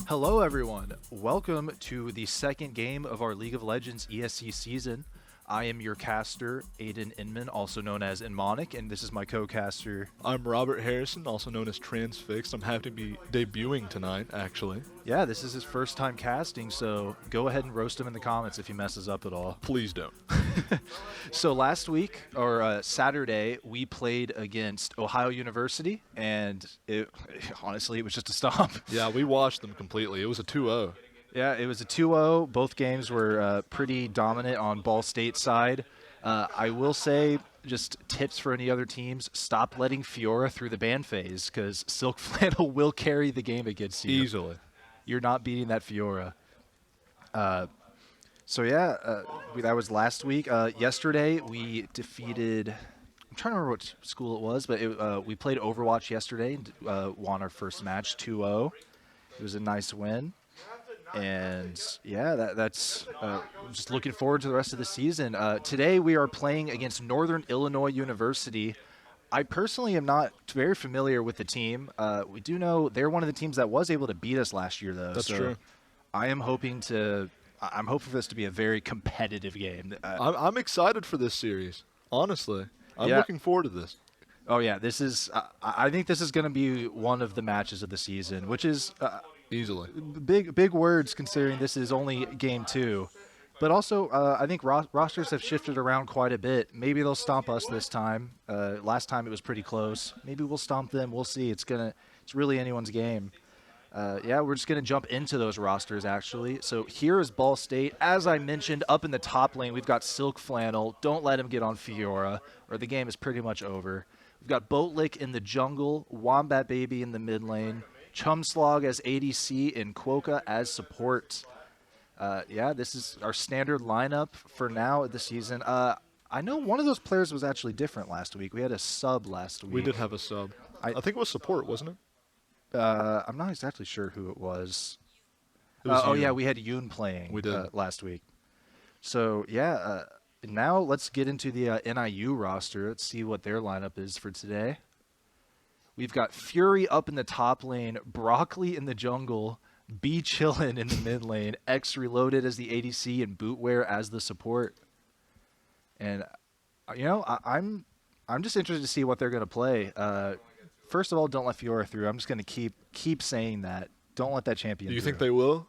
Hello everyone, welcome to the second game of our League of Legends ESC season. I am your caster, Aiden Inman, also known as Inmonic, and this is my co-caster. I'm Robert Harrison, also known as Transfixed. I'm happy to be debuting tonight, actually. Yeah, this is his first time casting, so go ahead and roast him in the comments if he messes up at all. Please don't. So last week, or Saturday, we played against Ohio University, and honestly, it was just a stomp. Yeah, we watched them completely. It was a 2-0. Yeah, it was a 2-0. Both games were pretty dominant on Ball State's side. I will say, just tips for any other teams, stop letting Fiora through the ban phase, because Silk Flannel will carry the game against you. Easily. You're not beating that Fiora. That was last week. Yesterday, we defeated... I'm trying to remember what school it was, but we played Overwatch yesterday and won our first match 2-0. It was a nice win. And yeah, that's just looking forward to the rest of the season. Today we are playing against Northern Illinois University. I personally am not very familiar with the team. We do know they're one of the teams that was able to beat us last year, though. That's true. I'm hoping for this to be a very competitive game. I'm excited for this series, honestly. I'm looking forward to this. Oh yeah, this is. I think this is going to be one of the matches of the season, which is. Easily. Big words considering this is only game 2. But also, I think rosters have shifted around quite a bit. Maybe they'll stomp us this time. Last time it was pretty close. Maybe we'll stomp them. We'll see. It's really anyone's game. We're just going to jump into those rosters, actually. So here is Ball State. As I mentioned, up in the top lane, we've got Silk Flannel. Don't let him get on Fiora, or the game is pretty much over. We've got Boatlick in the jungle, Wombat Baby in the mid lane, Chumslog as ADC, and Quokka as support. This is our standard lineup for now this season. I know one of those players was actually different last week. We had a sub last week. We did have a sub. I think it was support, wasn't it? I'm not exactly sure who it was. It was we had Yoon playing we did. Last week. So, now let's get into the NIU roster. Let's see what their lineup is for today. We've got Fury up in the top lane, Broccoli in the jungle, B Chillin in the mid lane, X Reloaded as the ADC, and Bootware as the support. And I'm just interested to see what they're going to play. First of all, don't let Fiora through. I'm just going to keep saying that. Don't let that champion Do you through. think they will?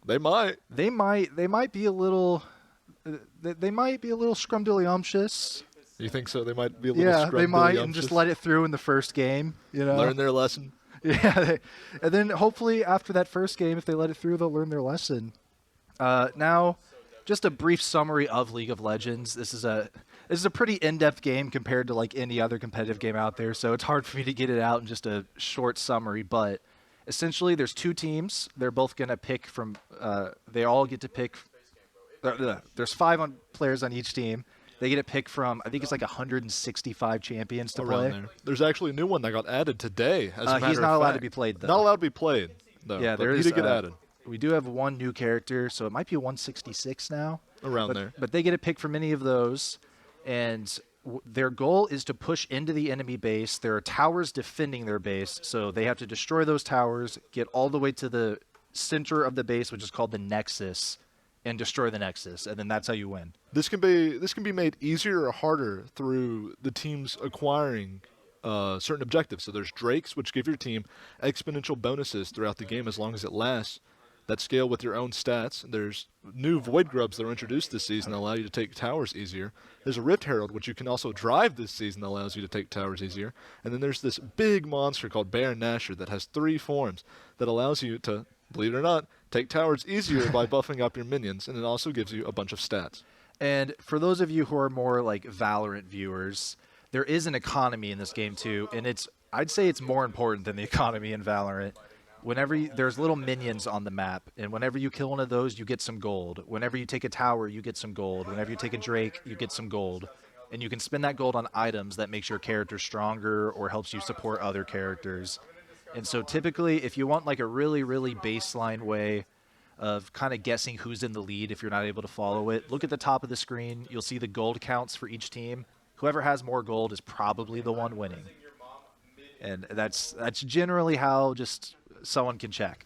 They might. They might be a little. They might be a little scrumdiddlyumptious. You think so? They might be a little they might, and just let it through in the first game. Learn their lesson. Yeah, and then hopefully after that first game, if they let it through, they'll learn their lesson. Now, just a brief summary of League of Legends. This is a pretty in-depth game compared to like any other competitive game out there, so it's hard for me to get it out in just a short summary. But essentially, there's 2 teams. They're both gonna pick from. They all get to pick. There's 5 players on each team. They get to pick from, I think it's like 165 champions to play. There. There's actually a new one that got added today. As a matter he's not of allowed fact. to be played, though. Not allowed to be played, though. Yeah, there is. He did get added. We do have 1 new character, so it might be 166 now. Around there. But they get to pick from any of those, and their goal is to push into the enemy base. There are towers defending their base, so they have to destroy those towers, get all the way to the center of the base, which is called the Nexus, and destroy the Nexus, and then that's how you win. This can be made easier or harder through the teams acquiring certain objectives. So there's Drakes, which give your team exponential bonuses throughout the game as long as it lasts, that scale with your own stats. There's new Void Grubs that were introduced this season that allow you to take towers easier. There's a Rift Herald, which you can also drive this season that allows you to take towers easier. And then there's this big monster called Baron Nashor that has 3 forms that allows you to, believe it or not, take towers easier by buffing up your minions, and it also gives you a bunch of stats. And for those of you who are more like Valorant viewers, there is an economy in this game too, and I'd say it's more important than the economy in Valorant. There's little minions on the map, and whenever you kill one of those, you get some gold. Whenever you take a tower, you get some gold. Whenever you take a Drake, you get some gold. And you can spend that gold on items that makes your character stronger or helps you support other characters. And so typically, if you want like a really, really baseline way of kind of guessing who's in the lead if you're not able to follow it, look at the top of the screen. You'll see the gold counts for each team. Whoever has more gold is probably the one winning. And that's generally how just someone can check.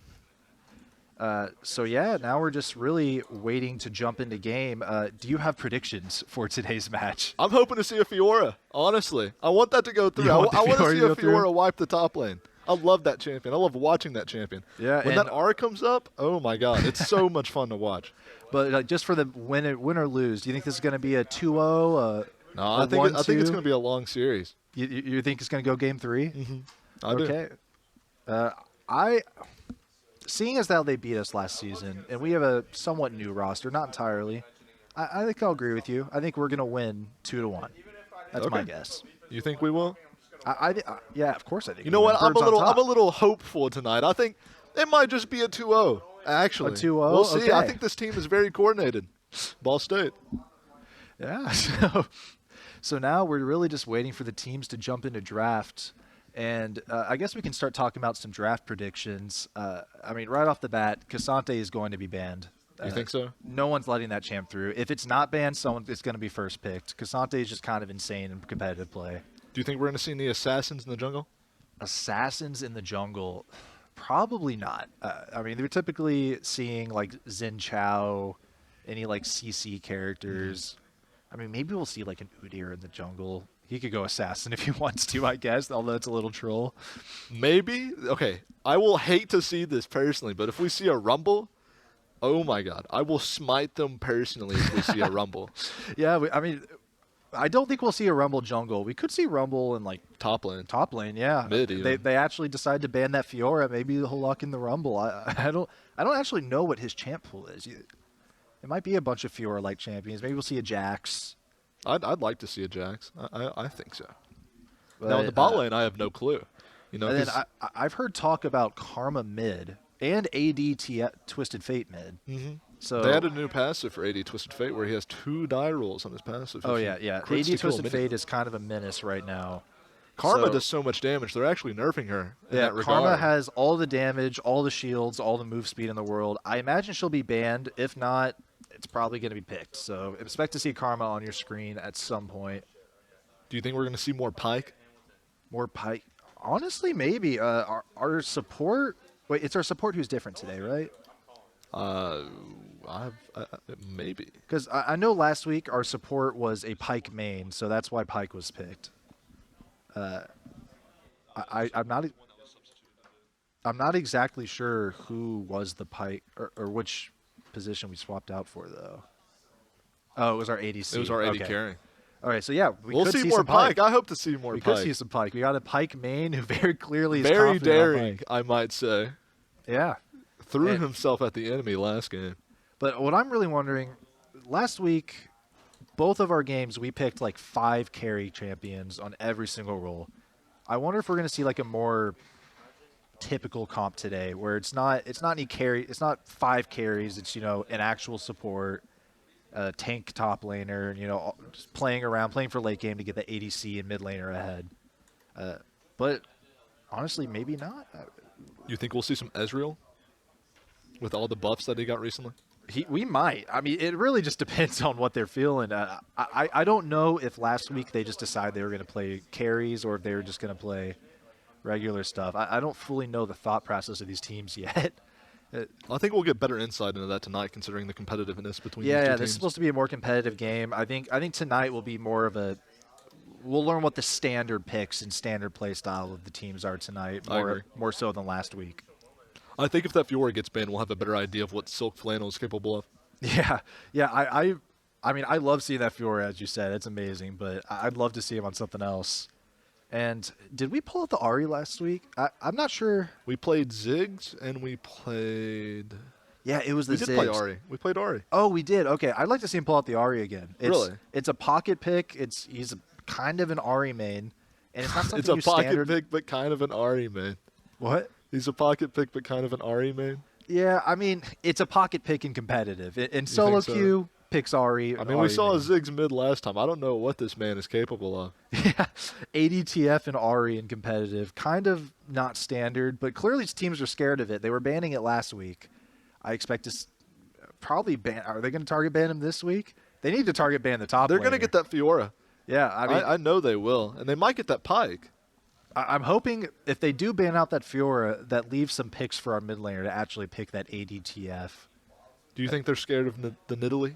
So yeah, now we're just really waiting to jump into game. Do you have predictions for today's match? I'm hoping to see a Fiora, honestly. I want that to go through. You I want the want to Fiora see to a go through? Fiora wipe the top lane. I love that champion. I love watching that champion. Yeah, when that and- R comes up, oh my god, it's so much fun to watch. But just for the win or lose, do you think this is going to be a 2-0? No, I think it's going to be a long series. You think it's going to go game 3? Mm-hmm. I do. Okay. Seeing as how they beat us last season, and we have a somewhat new roster, not entirely, I think I'll agree with you. I think we're going to win 2-1. That's my guess. You think we will? Yeah, of course I think. You know what? I'm a little hopeful tonight. I think it might just be a 2-0. Actually, A 2-0? We'll see. Okay. I think this team is very coordinated. Ball State. Yeah. So now we're really just waiting for the teams to jump into draft. And I guess we can start talking about some draft predictions. I mean, right off the bat, Cassante is going to be banned. You think so? No one's letting that champ through. If it's not banned, it's going to be first picked. Cassante is just kind of insane in competitive play. Do you think we're going to see any assassins in the jungle? Assassins in the jungle? Probably not. I mean, they're typically seeing like Xin Chao, any like CC characters. I mean, maybe we'll see like an Udyr in the jungle. He could go assassin if he wants to, I guess, although it's a little troll. Maybe. Okay, I will hate to see this personally, but if we see a Rumble, oh my god, I will smite them personally if we see a Rumble. Yeah, I mean, I don't think we'll see a Rumble jungle. We could see Rumble in like Top lane. top lane, yeah. Mid even. They actually decide to ban that Fiora. Maybe he'll luck in the Rumble. I don't actually know what his champ pool is. It might be a bunch of Fiora-like champions. Maybe we'll see a Jax. I'd like to see a Jax. I think so. But, Now in the bot lane, I have no clue. You know, and then 'cause- I've heard talk about Karma mid and AD Twisted Fate mid. Mhm. So They added a new passive for AD Twisted Fate where he has 2 die rolls on his passive. Oh if he yeah. crits AD to kill a Twisted minion. Fate is kind of a menace right now. Karma So- does so much damage. They're actually nerfing her in Yeah, that regard. Karma has all the damage, all the shields, all the move speed in the world. I imagine she'll be banned. If not, it's probably going to be picked. So expect to see Karma on your screen at some point. Do you think we're going to see more Pyke? More Pyke. Honestly, maybe. Our support... Wait, it's our support who's different today, right? Maybe. Because I know last week our support was a Pyke main, so that's why Pyke was picked. I'm not exactly sure who was the Pyke or which position we swapped out for though. Oh, it was our ADC. It was our AD Okay. carry. All right, so yeah, We'll could see see more some Pyke. I hope to see more We Pyke. could see some Pyke. We got a Pyke main who very clearly is Very confident on daring, Pyke. I might say. Yeah, Threw And- himself at the enemy last game. but what I'm really wondering, last week, both of our games we picked like 5 carry champions on every single role. I wonder if we're going to see like a more typical comp today, where it's not any carry, it's not 5 carries, it's an actual support, tank top laner, just playing around, playing for late game to get the ADC and mid laner ahead. But honestly, maybe not. You think we'll see some Ezreal with all the buffs that he got recently? We might. I mean, it really just depends on what they're feeling. I don't know if last week they just decided they were going to play carries or if they were just going to play regular stuff. I don't fully know the thought process of these teams yet. I think we'll get better insight into that tonight, considering the competitiveness between these two Yeah, teams. this is supposed to be a more competitive game. I think tonight will be more of a. We'll learn what the standard picks and standard play style of the teams are tonight, I agree. more so than last week. I think if that Fiora gets banned, we'll have a better idea of what Silk Flannel is capable of. Yeah. I mean, I love seeing that Fiora, as you said. It's amazing, but I'd love to see him on something else. And did we pull out the Ari last week? I'm not sure. We played Ziggs, and we played... Yeah, it was the We did play Ziggs. Ari. We played Ari. Oh, we did. Okay, I'd like to see him pull out the Ari again. Really? It's a pocket pick. He's kind of an Ari main, and it's not something It's a you pocket standard. pick, but kind of an Ari main. What? He's a pocket pick, but kind of an Ari main. Yeah, I mean, it's a pocket pick in competitive. In solo so? queue, picks Ari. I mean, we saw Ziggs mid last time. I don't know what this man is capable of. Yeah, ADTF and Ari in competitive, kind of not standard, but clearly teams are scared of it. They were banning it last week. I expect to probably ban. Are they going to target ban him this week? They need to target ban the top. They're going to laner. get that Fiora. Yeah, I mean, I know they will. And they might get that Pyke. I'm hoping if they do ban out that Fiora, that leaves some picks for our mid laner to actually pick that ADTF. Do you think they're scared of the Nidalee?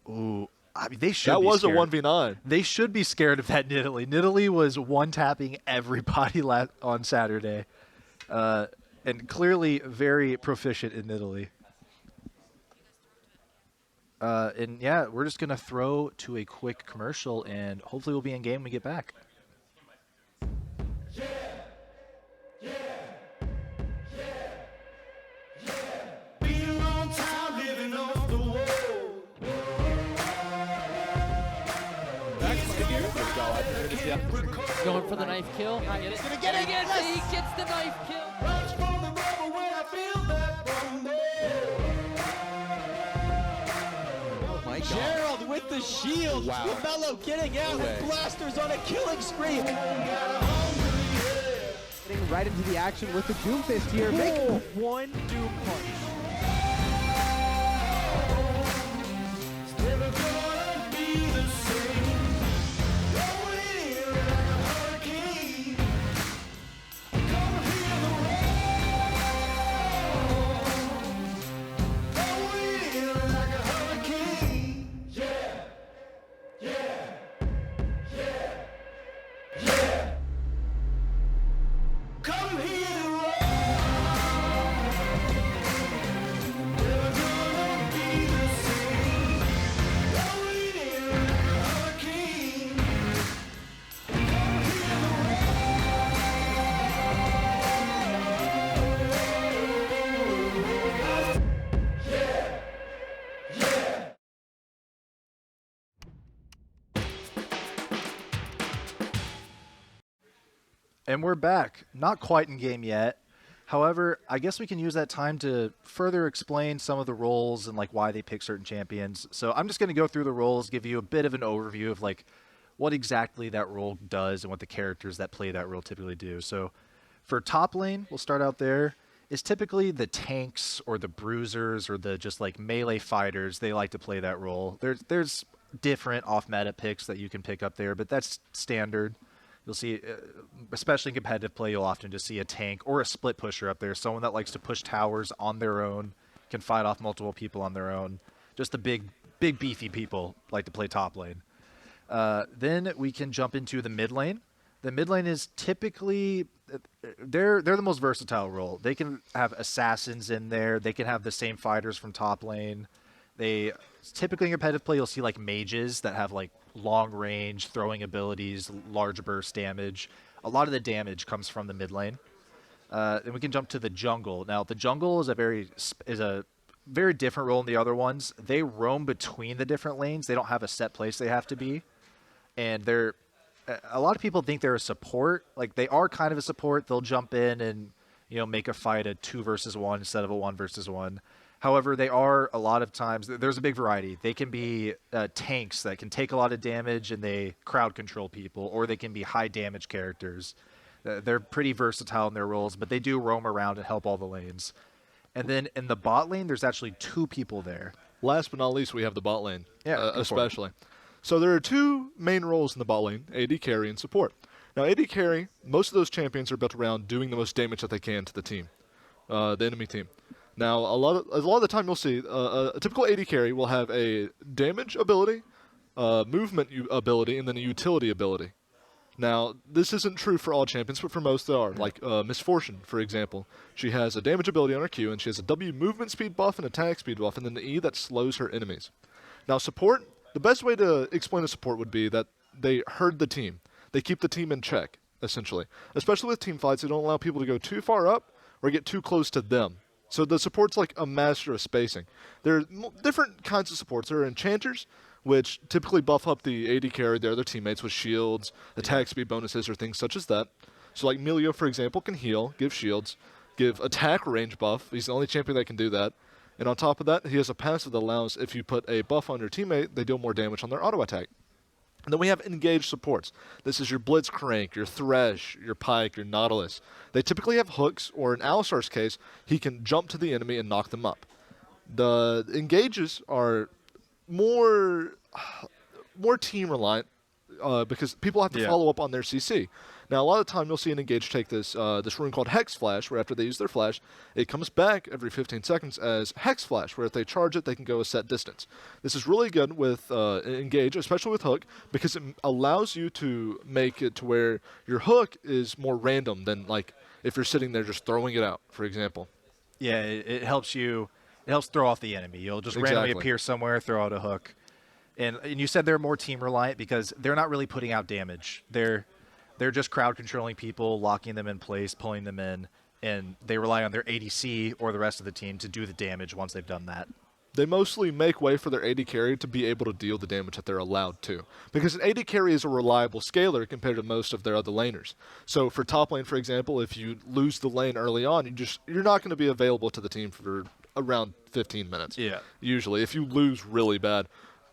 Ooh, I mean, they should That be was scared. a 1v9. They should be scared of that Nidalee. Nidalee was one-tapping everybody on Saturday. And clearly very proficient in Nidalee. And yeah, we're just going to throw to a quick commercial, and hopefully we'll be in game when we get back. Going for the knife kill. He's gonna get it again. He gets the knife kill. Oh my God. Gerald with the shield. Wow. Mello getting out with blasters on a killing spree. Getting right into the action with the Doomfist here, making one Doom punch. And we're back. Not quite in game yet. However, I guess we can use that time to further explain some of the roles and like why they pick certain champions. So I'm just going to go through the roles, give you a bit of an overview of like what exactly that role does and what the characters that play that role typically do. So for top lane, we'll start out there. Is typically the tanks or the bruisers or the just like melee fighters. They like to play that role. There's different off-meta picks that you can pick up there, but that's standard. You'll see, especially in competitive play, you'll often just see a tank or a split pusher up there. Someone that likes to push towers on their own, can fight off multiple people on their own. Just the big beefy people like to play top lane. Then we can jump into the mid lane. The mid lane is typically, they're the most versatile role. They can have assassins in there. They can have the same fighters from top lane. They typically in competitive play, you'll see like mages that have like long range throwing abilities, large burst damage. A lot of the damage comes from the mid lane. Then we can jump to the jungle. Now the jungle is a very different role than the other ones. They roam between the different lanes. They don't have a set place they have to be, and they're a lot of people think they're a support. Like they are kind of a support. They'll jump in and make a fight a 2 versus 1 instead of a 1 versus 1. However, they are a lot of times, there's a big variety. They can be tanks that can take a lot of damage and they crowd control people, or they can be high damage characters. They're pretty versatile in their roles, but they do roam around and help all the lanes. And then in the bot lane, there's actually 2 people there. Last but not least, we have the bot lane, Yeah, especially. So there are 2 main roles in the bot lane, AD carry and support. Now, AD carry, most of those champions are built around doing the most damage that they can to the team, the enemy team. Now, a lot of the time you'll see a typical AD carry will have a damage ability, movement ability, and then a utility ability. Now, this isn't true for all champions, but for most they are. Like Misfortune, for example. She has a damage ability on her Q, and she has a W movement speed buff and attack speed buff, and then the E that slows her enemies. Now, support, the best way to explain a support would be that they herd the team. They keep the team in check, essentially. Especially with team fights, they don't allow people to go too far up or get too close to them. So the support's like a master of spacing. There are different kinds of supports. There are enchanters, which typically buff up the AD carry, their other teammates with shields, attack speed bonuses, or things such as that. So like Milio, for example, can heal, give shields, give attack range buff. He's the only champion that can do that. And on top of that, he has a passive that allows if you put a buff on your teammate, they deal more damage on their auto attack. And then we have engaged supports. This is your Blitzcrank, your Thresh, your Pike, your Nautilus. They typically have hooks, or in Alistar's case, he can jump to the enemy and knock them up. The engages are more team reliant because people have to follow up on their CC. Now, a lot of the time, you'll see an Engage take this rune called Hex Flash, where after they use their flash, it comes back every 15 seconds as Hex Flash, where if they charge it, they can go a set distance. This is really good with Engage, especially with Hook, because it allows you to make it to where your hook is more random than, like, if you're sitting there just throwing it out, for example. Yeah, it helps you. It helps throw off the enemy. You'll just randomly appear somewhere, throw out a hook. And you said they're more team reliant because they're not really putting out damage. They're just crowd controlling people, locking them in place, pulling them in, and they rely on their ADC or the rest of the team to do the damage once they've done that. They mostly make way for their AD carry to be able to deal the damage that they're allowed to. Because an AD carry is a reliable scaler compared to most of their other laners. So for top lane, for example, if you lose the lane early on, you're not going to be available to the team for around 15 minutes. Yeah. Usually, if you lose really bad.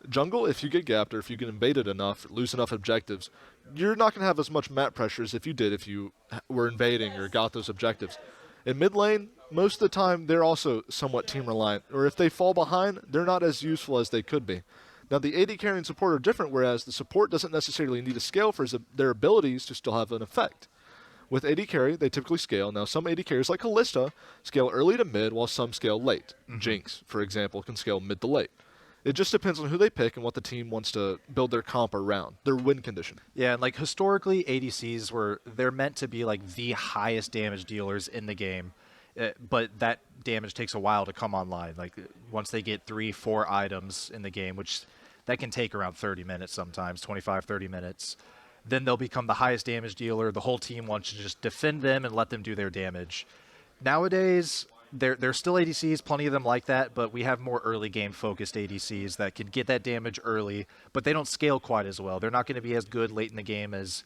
Jungle, if you get gapped or if you get invaded enough, lose enough objectives, you're not going to have as much map pressure as if you did if you were invading or got those objectives. In mid lane, most of the time, they're also somewhat team reliant, or if they fall behind, they're not as useful as they could be. Now, the AD carry and support are different, whereas the support doesn't necessarily need to scale for their abilities to still have an effect. With AD carry, they typically scale. Now, some AD carries, like Kalista, scale early to mid, while some scale late. Jinx, for example, can scale mid to late. It just depends on who they pick and what the team wants to build their comp around, their win condition. Yeah, and like historically, ADCs they're meant to be like the highest damage dealers in the game, but that damage takes a while to come online. Like once they get 3-4 items in the game, which that can take around 30 minutes sometimes, 25, 30 minutes, then they'll become the highest damage dealer. The whole team wants to just defend them and let them do their damage. Nowadays, There's still ADCs, plenty of them like that, but we have more early game focused ADCs that can get that damage early, but they don't scale quite as well. They're not going to be as good late in the game as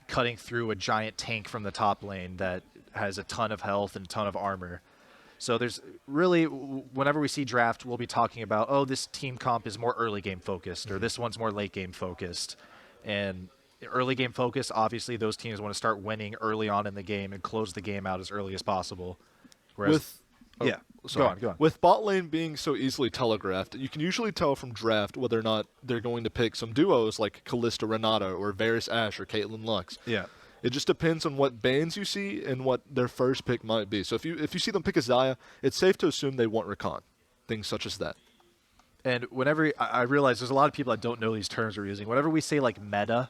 cutting through a giant tank from the top lane that has a ton of health and a ton of armor. So there's really, whenever we see draft, we'll be talking about, oh, this team comp is more early game focused, or this one's more late game focused. And early game focused, obviously those teams want to start winning early on in the game and close the game out as early as possible. Whereas Go on. With bot lane being so easily telegraphed, you can usually tell from draft whether or not they're going to pick some duos like Kalista Renata or Varus Ashe or Caitlyn Lux. Yeah. It just depends on what bans you see and what their first pick might be. So if you see them pick a Xayah, it's safe to assume they want Rakan. Things such as that. And whenever I realize there's a lot of people that don't know these terms we're using. Whenever we say like meta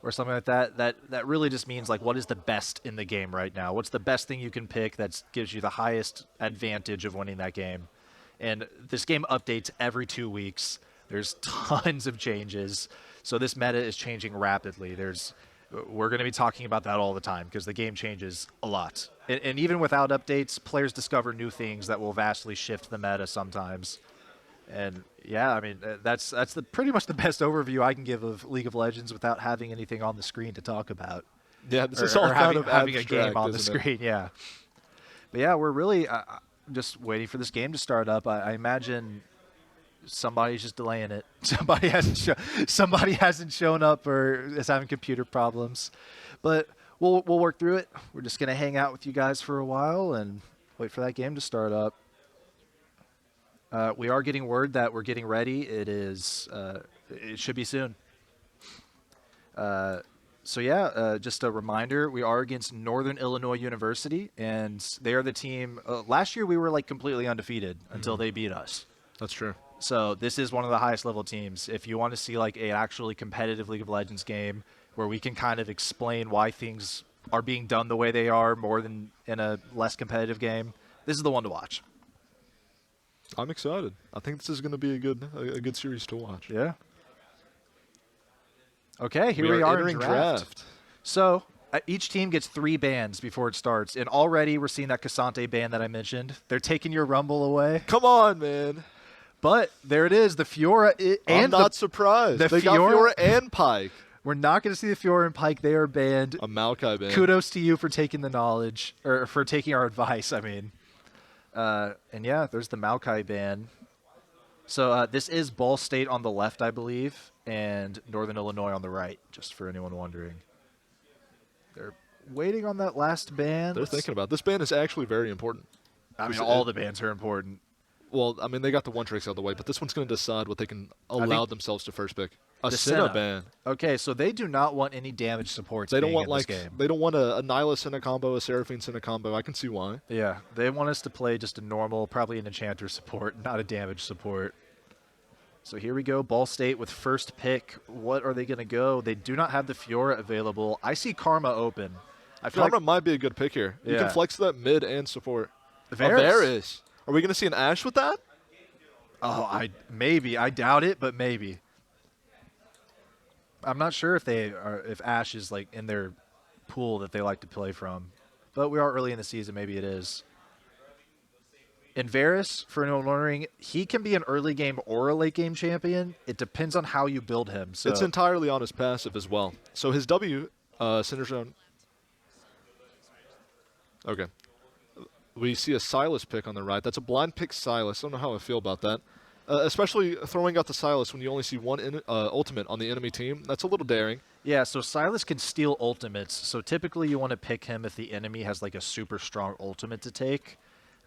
or something like that, that really just means like what is the best in the game right now? What's the best thing you can pick that gives you the highest advantage of winning that game? And this game updates every 2 weeks. There's tons of changes. So this meta is changing rapidly. We're going to be talking about that all the time because the game changes a lot. And even without updates, players discover new things that will vastly shift the meta sometimes. And yeah, I mean, that's pretty much the best overview I can give of League of Legends without having anything on the screen to talk about. Yeah, this is all kind of having a abstract, game on the screen. Yeah, but yeah, we're really just waiting for this game to start up. I imagine somebody's just delaying it. Somebody hasn't shown up or is having computer problems, but we'll work through it. We're just gonna hang out with you guys for a while and wait for that game to start up. We are getting word that we're getting ready. It should be soon. So yeah, just a reminder, we are against Northern Illinois University, and they are the team. Last year we were like completely undefeated until they beat us. That's true. So this is one of the highest level teams. If you want to see like an actually competitive League of Legends game where we can kind of explain why things are being done the way they are more than in a less competitive game, this is the one to watch. I'm excited. I think this is going to be a good series to watch. Yeah. Okay, here we are entering in draft. So each team gets 3 bans before it starts, and already we're seeing that Cassante ban that I mentioned. They're taking your Rumble away. Come on, man. But there it is, the Fiora I'm not surprised. They got Fiora and Pyke. We're not going to see the Fiora and Pyke. They are banned. A Maokai ban. Kudos to you for taking the knowledge, or for taking our advice, I mean. And yeah, there's the Maokai ban. So this is Ball State on the left, I believe, and Northern Illinois on the right, just for anyone wondering. They're waiting on that last ban. They're thinking about it. This ban is actually very important. I mean, all the bans are important. Well, I mean, they got the one tricks out of the way, but this one's going to decide what they can allow themselves to first pick. A The Senna ban. Okay, so they do not want any damage supports. They don't being want in like this game. they don't want a Nihilus Senna combo, a Seraphine Senna combo. I can see why. Yeah, they want us to play just a normal, probably an enchanter support, not a damage support. So here we go, Ball State with first pick. What are they going to go? They do not have the Fiora available. I see Karma open. I feel Karma like might be a good pick here. You can Yeah. flex that mid and support. Varus. Varus. Are we going to see an Ashe with that? Oh, maybe. I doubt it, but maybe. I'm not sure if Ashe is like in their pool that they like to play from, but we are early in the season. Maybe it is. And Varus, for anyone wondering, he can be an early game or a late game champion. It depends on how you build him. So It's entirely on his passive as well. So his W, Cinder Zone. Okay. We see a Sylas pick on the right. That's a blind pick Sylas. I don't know how I feel about that. Especially throwing out the Sylas when you only see one ultimate on the enemy team. That's a little daring. Yeah, so Sylas can steal ultimates. So typically you want to pick him if the enemy has like a super strong ultimate to take.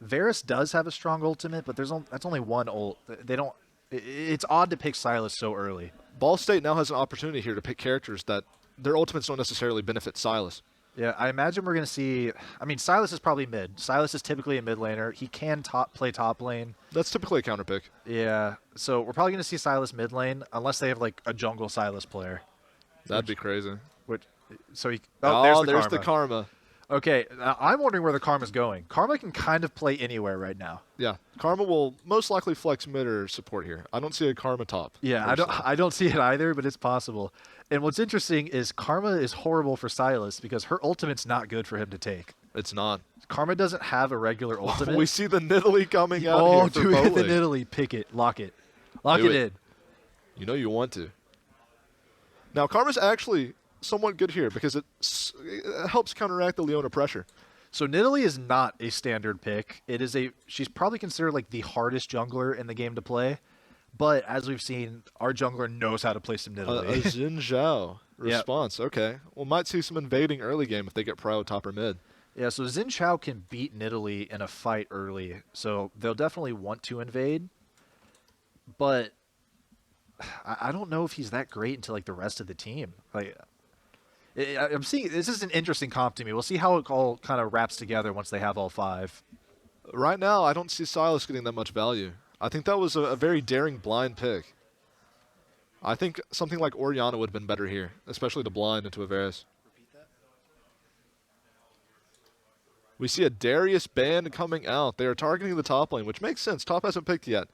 Varus does have a strong ultimate, but that's only one ult. They don't. It's odd to pick Sylas so early. Ball State now has an opportunity here to pick characters that their ultimates don't necessarily benefit Sylas. Yeah, I imagine we're going to see. I mean, Sylas is probably mid. Sylas is typically a mid laner. He can play top lane. That's typically a counter pick. Yeah, so we're probably going to see Sylas mid lane unless they have like a jungle Sylas player. That'd be crazy. So he. Oh, there's the Karma. Okay, I'm wondering where the Karma's going. Karma can kind of play anywhere right now. Yeah, Karma will most likely flex mid or support here. I don't see a Karma top. Yeah, I don't see it either, but it's possible. And what's interesting is Karma is horrible for Sylas because her ultimate's not good for him to take. It's not. Karma doesn't have a regular ultimate. We see the Nidalee coming out oh, here for do it bot the lane. Nidalee. Pick it. Lock it. Lock Do it it. in. You know you want to. Now, Karma's actually somewhat good here because it helps counteract the Leona pressure. So Nidalee is not a standard pick. She's probably considered like the hardest jungler in the game to play. But as we've seen, our jungler knows how to play some A Nidalee. Xin Zhao response. Okay. Well, might see some invading early game if they get pro, top, or mid. Yeah, so Xin Chao can beat Nidalee in a fight early. So they'll definitely want to invade. But I don't know if he's that great until like the rest of the team. Like, I'm seeing this is an interesting comp to me. We'll see how it all kind of wraps together once they have all five. Right now, I don't see Sylas getting that much value. I think that was a very daring blind pick. I think something like Orianna would have been better here, especially to blind into a Varus. We see a Darius ban coming out. They are targeting the top lane, which makes sense. Top hasn't picked yet.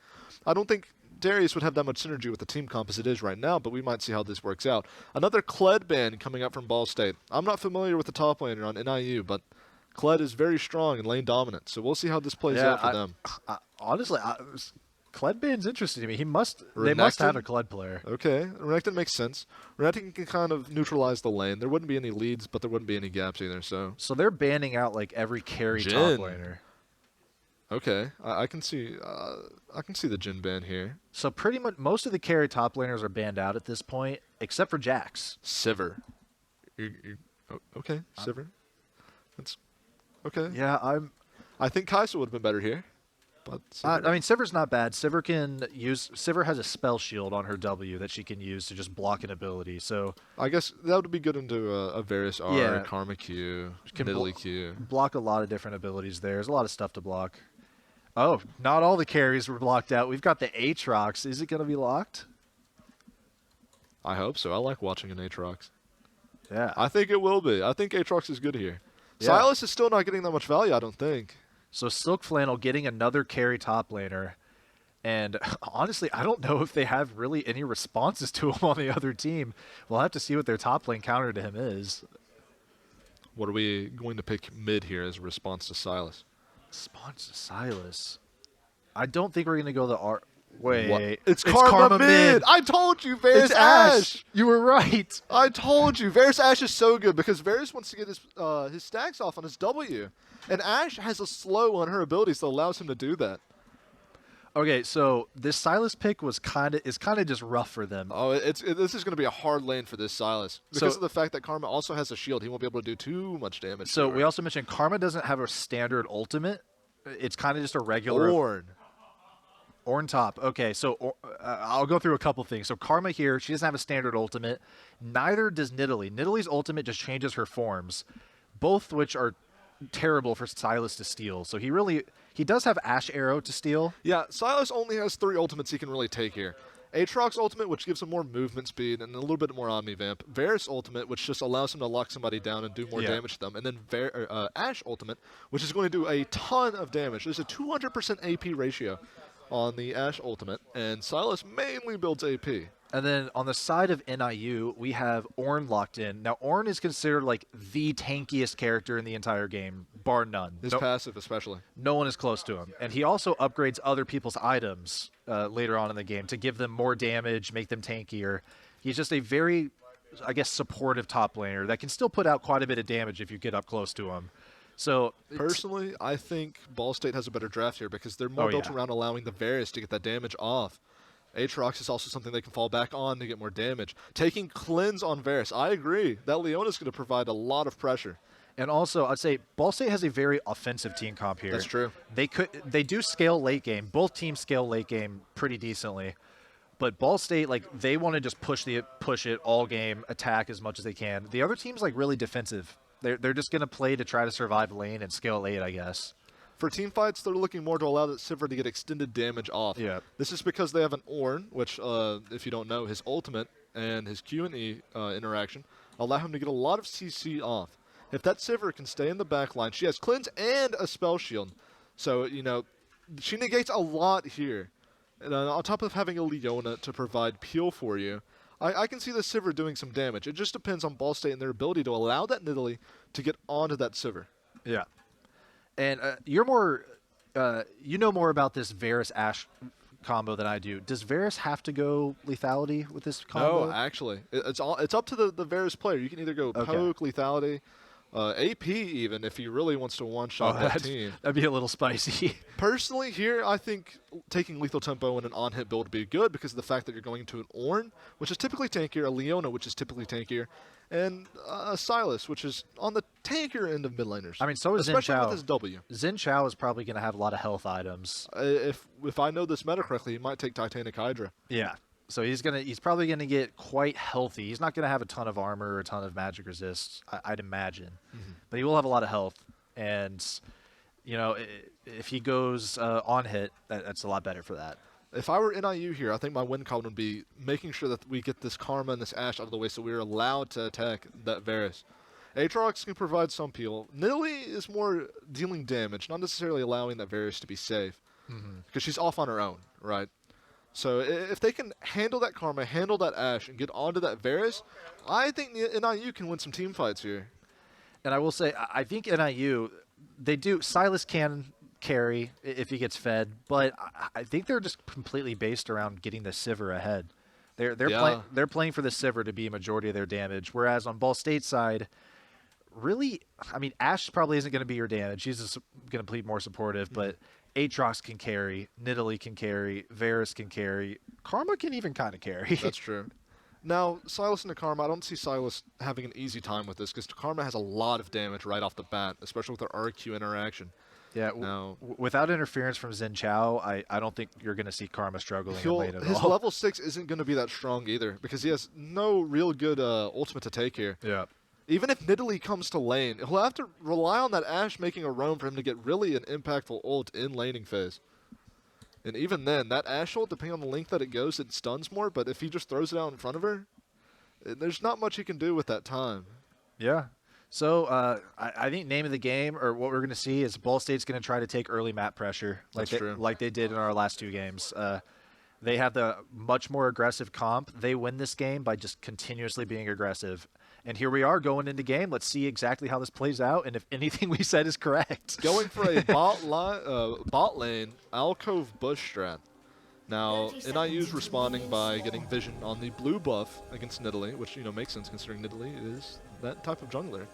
I don't think Darius would have that much synergy with the team comp as it is right now, but we might see how this works out. Another Kled ban coming up from Ball State. I'm not familiar with the top laner on NIU, but Kled is very strong and lane dominant, so we'll see how this plays out for them. Honestly, Kled ban's interesting to me. They must Renekton? have a Kled player. Okay, Renekton makes sense. Renekton can kind of neutralize the lane. There wouldn't be any leads, but there wouldn't be any gaps either, so... So they're banning out like every carry top Jhin. laner. Okay, I can see the Jhin ban here. So pretty much most of the carry top laners are banned out at this point, except for Jax. Sivir. Okay, Sivir. That's okay. Yeah, I think Kai'Sa would have been better here. But I mean, Sivir's not bad. Sivir has a spell shield on her W that she can use to just block an ability. So I guess that would be good into a Varus R, Yeah. Karma Q, Can Nidalee Q. block a lot of different abilities there. There's a lot of stuff to block. Oh, not all the carries were blocked out. We've got the Aatrox. Is it going to be locked? I hope so. I like watching an Aatrox. Yeah. I think it will be. I think Aatrox is good here. Yeah. Sylas is still not getting that much value, I don't think. So Silk Flannel getting another carry top laner. And honestly, I don't know if they have really any responses to him on the other team. We'll have to see what their top lane counter to him is. What are we going to pick mid here as a response to Sylas? Response to Sylas. I don't think we're going to go the R. Wait. What? It's Karma mid. I told you, Varus It's Ashe. You were right. I told you, Varus Ashe is so good because Varus wants to get his stacks off on his W, and Ashe has a slow on her abilities that allows him to do that. Okay, so this Sylas pick is kind of just rough for them. Oh, this is going to be a hard lane for this Sylas because So- of the fact that Karma also has a shield. He won't be able to do too much damage. So to her. we also mentioned Karma doesn't have a standard ultimate. It's kind of just a regular. Ornn. Ornn top. Okay, so I'll go through a couple things. So Karma here, she doesn't have a standard ultimate. Neither does Nidalee. Nidalee's ultimate just changes her forms, both which are terrible for Silas to steal. So he does have Ash Arrow to steal. Yeah, Silas only has 3 ultimates he can really take here. Aatrox's ultimate, which gives him more movement speed and a little bit more Omni-Vamp. Varus ultimate, which just allows him to lock somebody down and do more damage to them. And then Ash ultimate, which is going to do a ton of damage. There's a 200% AP ratio on the Ash ultimate, and Silas mainly builds AP. And then on the side of NIU, we have Ornn locked in. Now, Ornn is considered like the tankiest character in the entire game, bar none. His passive especially. No one is close to him. And he also upgrades other people's items later on in the game to give them more damage, make them tankier. He's just a very, I guess, supportive top laner that can still put out quite a bit of damage if you get up close to him. So personally, I think Ball State has a better draft here because they're more built around allowing the Varus to get that damage off. Aatrox is also something they can fall back on to get more damage. Taking Cleanse on Varus, I agree. That Leona's going to provide a lot of pressure. And also, I'd say Ball State has a very offensive team comp here. That's true. They do scale late game. Both teams scale late game pretty decently. But Ball State, like, they want to just push it all game, attack as much as they can. The other team's like really defensive. They're just going to play to try to survive lane and scale late, I guess. For team fights, they're looking more to allow that Sivir to get extended damage off. Yeah. This is because they have an Ornn, which, if you don't know, his ultimate and his Q and E interaction allow him to get a lot of CC off. If that Sivir can stay in the back line, she has Cleanse and a Spell Shield. So, you know, she negates a lot here. And on top of having a Leona to provide peel for you, I can see the Sivir doing some damage. It just depends on Ball State and their ability to allow that Nidalee to get onto that Sivir. Yeah. And you're more, you know more about this Varus Ash combo than I do. Does Varus have to go lethality with this combo? No, actually, it's up to the Varus player. You can either go poke, lethality, AP even if he really wants to one-shot that team. That'd be a little spicy. Personally, here I think taking lethal tempo in an on-hit build would be good because of the fact that you're going to an Ornn, which is typically tankier, a Leona, which is typically tankier, and a Silas, which is on the tankier end of mid laners. I mean, so is Xin especially Zhao. with his W. Xin Zhao is probably going to have a lot of health items. If I know this meta correctly, he might take Titanic Hydra. Yeah. So he's probably gonna get quite healthy. He's not gonna have a ton of armor or a ton of magic resists, I'd imagine, but he will have a lot of health. And you know, if he goes on hit, that's a lot better for that. If I were NIU here, I think my win column would be making sure that we get this Karma and this Ash out of the way so we're allowed to attack that Varus. Aatrox can provide some peel. Nidalee is more dealing damage, not necessarily allowing that Varus to be safe because she's off on her own, right? So if they can handle that Karma, handle that Ash, and get onto that Varus, I think NIU can win some team fights here. And I will say, I think NIU, Silas can carry if he gets fed, but I think they're just completely based around getting the Sivir ahead. They're playing for the Sivir to be a majority of their damage, whereas on Ball State's side, really, I mean, Ash probably isn't going to be your damage. He's just going to be more supportive, but Aatrox can carry, Nidalee can carry, Varus can carry, Karma can even kind of carry. That's true. Now, Silas and Karma, I don't see Silas having an easy time with this because Karma has a lot of damage right off the bat, especially with their RQ interaction. Yeah, without interference from Xin Zhao, I don't think you're going to see Karma struggling in lane at all. His level 6 isn't going to be that strong either because he has no real good ultimate to take here. Yeah. Even if Nidalee comes to lane, he'll have to rely on that Ash making a roam for him to get really an impactful ult in laning phase. And even then, that Ash ult, depending on the length that it goes, it stuns more, but if he just throws it out in front of her, there's not much he can do with that time. Yeah. So I think name of the game, or what we're going to see, is Ball State's going to try to take early map pressure like they did in our last 2 games. They have the much more aggressive comp. They win this game by just continuously being aggressive. And here we are going into game. Let's see exactly how this plays out and if anything we said is correct. Going for a bot lane alcove bush strat. Now, NIU's responding by getting vision on the blue buff against Nidalee, which, you know, makes sense considering Nidalee is that type of jungler.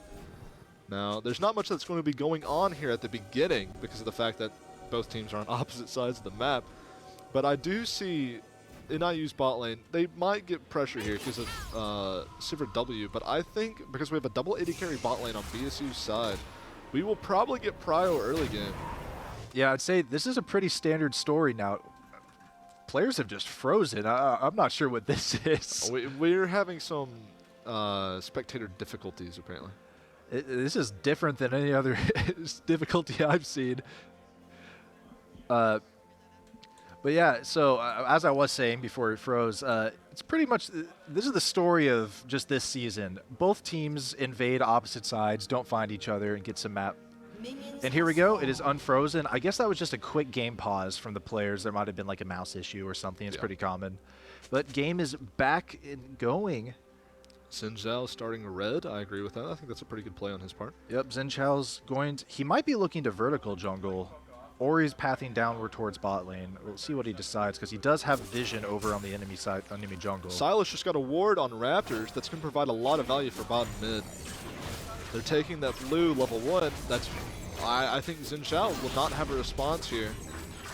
Now, there's not much that's going to be going on here at the beginning because of the fact that both teams are on opposite sides of the map. But I do see NIU's bot lane, they might get pressure here because of Sivir W, but I think because we have a double AD carry bot lane on bsu's side, we will probably get prio early game. Yeah, I'd say this is a pretty standard story now. players have just frozen. I'm not sure what this is. We're having some spectator difficulties, apparently. This is different than any other difficulty I've seen. But yeah, so as I was saying before it froze, it's pretty much, this is the story of just this season. Both teams invade opposite sides, don't find each other, and get some map. And here we go, it is unfrozen. I guess that was just a quick game pause from the players. There might have been like a mouse issue or something. It's pretty common. But game is back and going. Xin Zhao starting red. I agree with that. I think that's a pretty good play on his part. Yep, Xin Chao's going to, he might be looking to vertical jungle, or he's pathing downward towards bot lane. We'll see what he decides, because he does have vision over on the enemy side, enemy jungle. Silas just got a ward on Raptors that's going to provide a lot of value for bot and mid. They're taking that blue level 1. That's, I think Xin Zhao will not have a response here.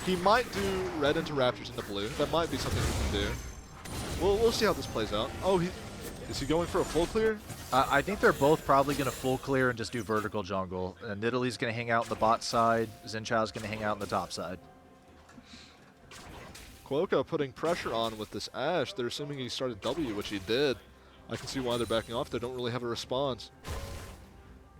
He might do red into Raptors into blue. That might be something he can do. We'll see how this plays out. Oh, is he going for a full clear? I think they're both probably going to full clear and just do vertical jungle. And Nidalee going to hang out on the bot side. Xin Chao's going to hang out on the top side. Quokka putting pressure on with this Ashe. They're assuming he started W, which he did. I can see why they're backing off. They don't really have a response.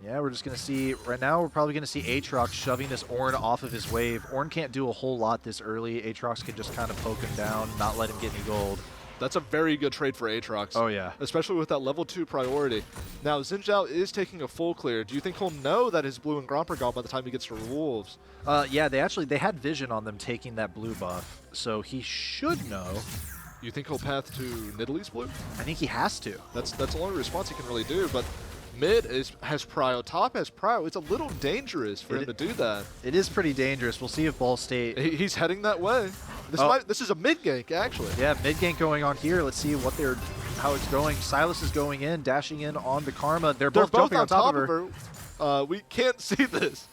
Yeah, we're just going to see, right now we're probably going to see Aatrox shoving this Ornn off of his wave. Ornn can't do a whole lot this early. Aatrox can just kind of poke him down, not let him get any gold. That's a very good trade for Aatrox. Oh, yeah. Especially with that level 2 priority. Now, Xin Zhao is taking a full clear. Do you think he'll know that his blue and Gromp are gone by the time he gets to Wolves? Yeah, they had vision on them taking that blue buff, so he should know. You think he'll path to Nidalee's blue? I think he has to. That's the only response he can really do, but mid has prio, top has prio. It's a little dangerous for him to do that. It is pretty dangerous. We'll see if Ball State... He's heading that way. This is a mid gank, actually. Yeah, mid gank going on here. Let's see how it's going. Silas is going in, dashing in on the Karma. They're both jumping on top of her. We can't see this.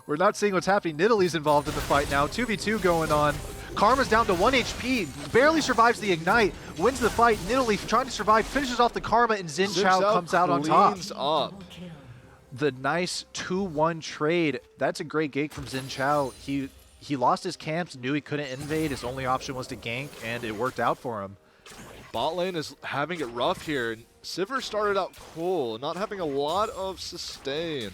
We're not seeing what's happening. Nidalee's involved in the fight now. 2v2 going on. Karma's down to 1 HP, barely survives the Ignite, wins the fight. Nidalee trying to survive, finishes off the Karma, and Xin Chao comes out on top. Up. The nice 2-1 trade. That's a great gank from Xin Chao. He lost his camps, knew he couldn't invade. His only option was to gank, and it worked out for him. Bot lane is having it rough here. Sivir started out cool, not having a lot of sustain.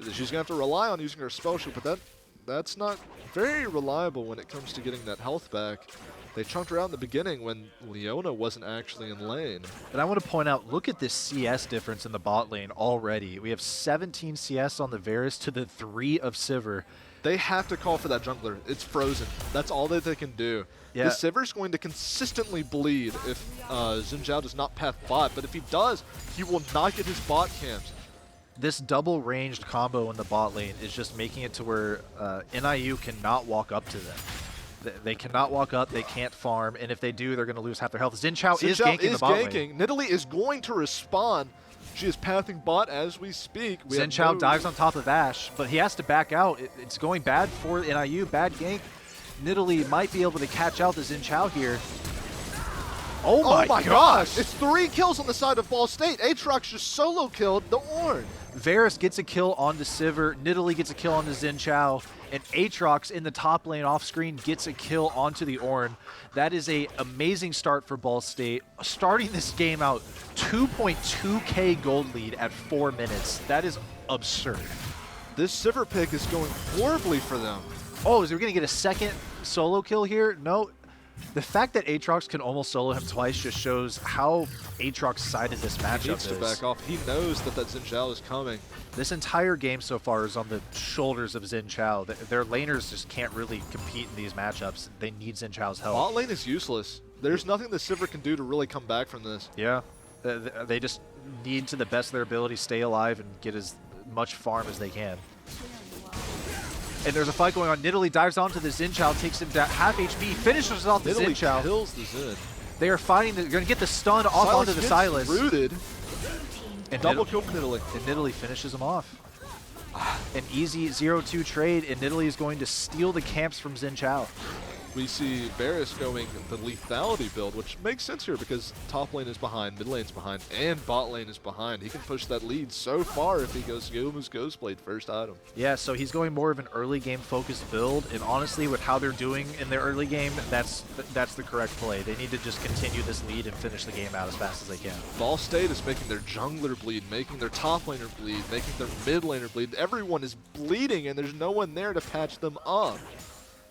She's going to have to rely on using her spell shield, but that's not very reliable when it comes to getting that health back. They chunked her out in the beginning when Leona wasn't actually in lane. And I want to point out, look at this CS difference in the bot lane already. We have 17 CS on the Varus to the 3 of Sivir. They have to call for that jungler. It's frozen. That's all that they can do. Yeah. The Sivir's going to consistently bleed if Xin Zhao does not path bot, but if he does, he will not get his bot camps. This double ranged combo in the bot lane is just making it to where NIU cannot walk up to them. They cannot walk up, they can't farm, and if they do, they're going to lose half their health. Xin Chao is ganking the bot lane. Nidalee is going to respond. She is pathing bot as we speak. Xin Chao dives on top of Ashe, but he has to back out. It's going bad for NIU, bad gank. Nidalee might be able to catch out the Xin Chao here. Oh my gosh! It's 3 kills on the side of Ball State. Aatrox just solo killed the Ornn. Varus gets a kill onto Sivir, Nidalee gets a kill onto Xin Chao, and Aatrox in the top lane off screen gets a kill onto the Ornn. That is an amazing start for Ball State. Starting this game out, 2.2k gold lead at 4 minutes. That is absurd. This Sivir pick is going horribly for them. Oh, is we going to get a second solo kill here? No. The fact that Aatrox can almost solo him twice just shows how Aatrox-sided this matchup is. He needs to back off. He knows that Xin Chao is coming. This entire game so far is on the shoulders of Xin Chao. Their laners just can't really compete in these matchups. They need Xin Chao's help. Bot lane is useless. There's nothing that Sivir can do to really come back from this. Yeah. They just need, to the best of their ability, stay alive and get as much farm as they can. And there's a fight going on. Nidalee dives onto the Xin Chao, takes him down half HP, finishes off the Xin Chao. Kills the Xin. They are fighting. They're going to get the stun off onto the Silas. Rooted. And Double kill for Nidalee. And Nidalee finishes him off. An easy 0-2 trade, and Nidalee is going to steal the camps from Xin Chao. We see Varus going the lethality build, which makes sense here because top lane is behind, mid lane's behind, and bot lane is behind. He can push that lead so far if he goes Youmuu's Ghostblade first item. Yeah, so he's going more of an early game focused build, and honestly, with how they're doing in their early game, that's the correct play. They need to just continue this lead and finish the game out as fast as they can. Ball State is making their jungler bleed, making their top laner bleed, making their mid laner bleed. Everyone is bleeding, and there's no one there to patch them up.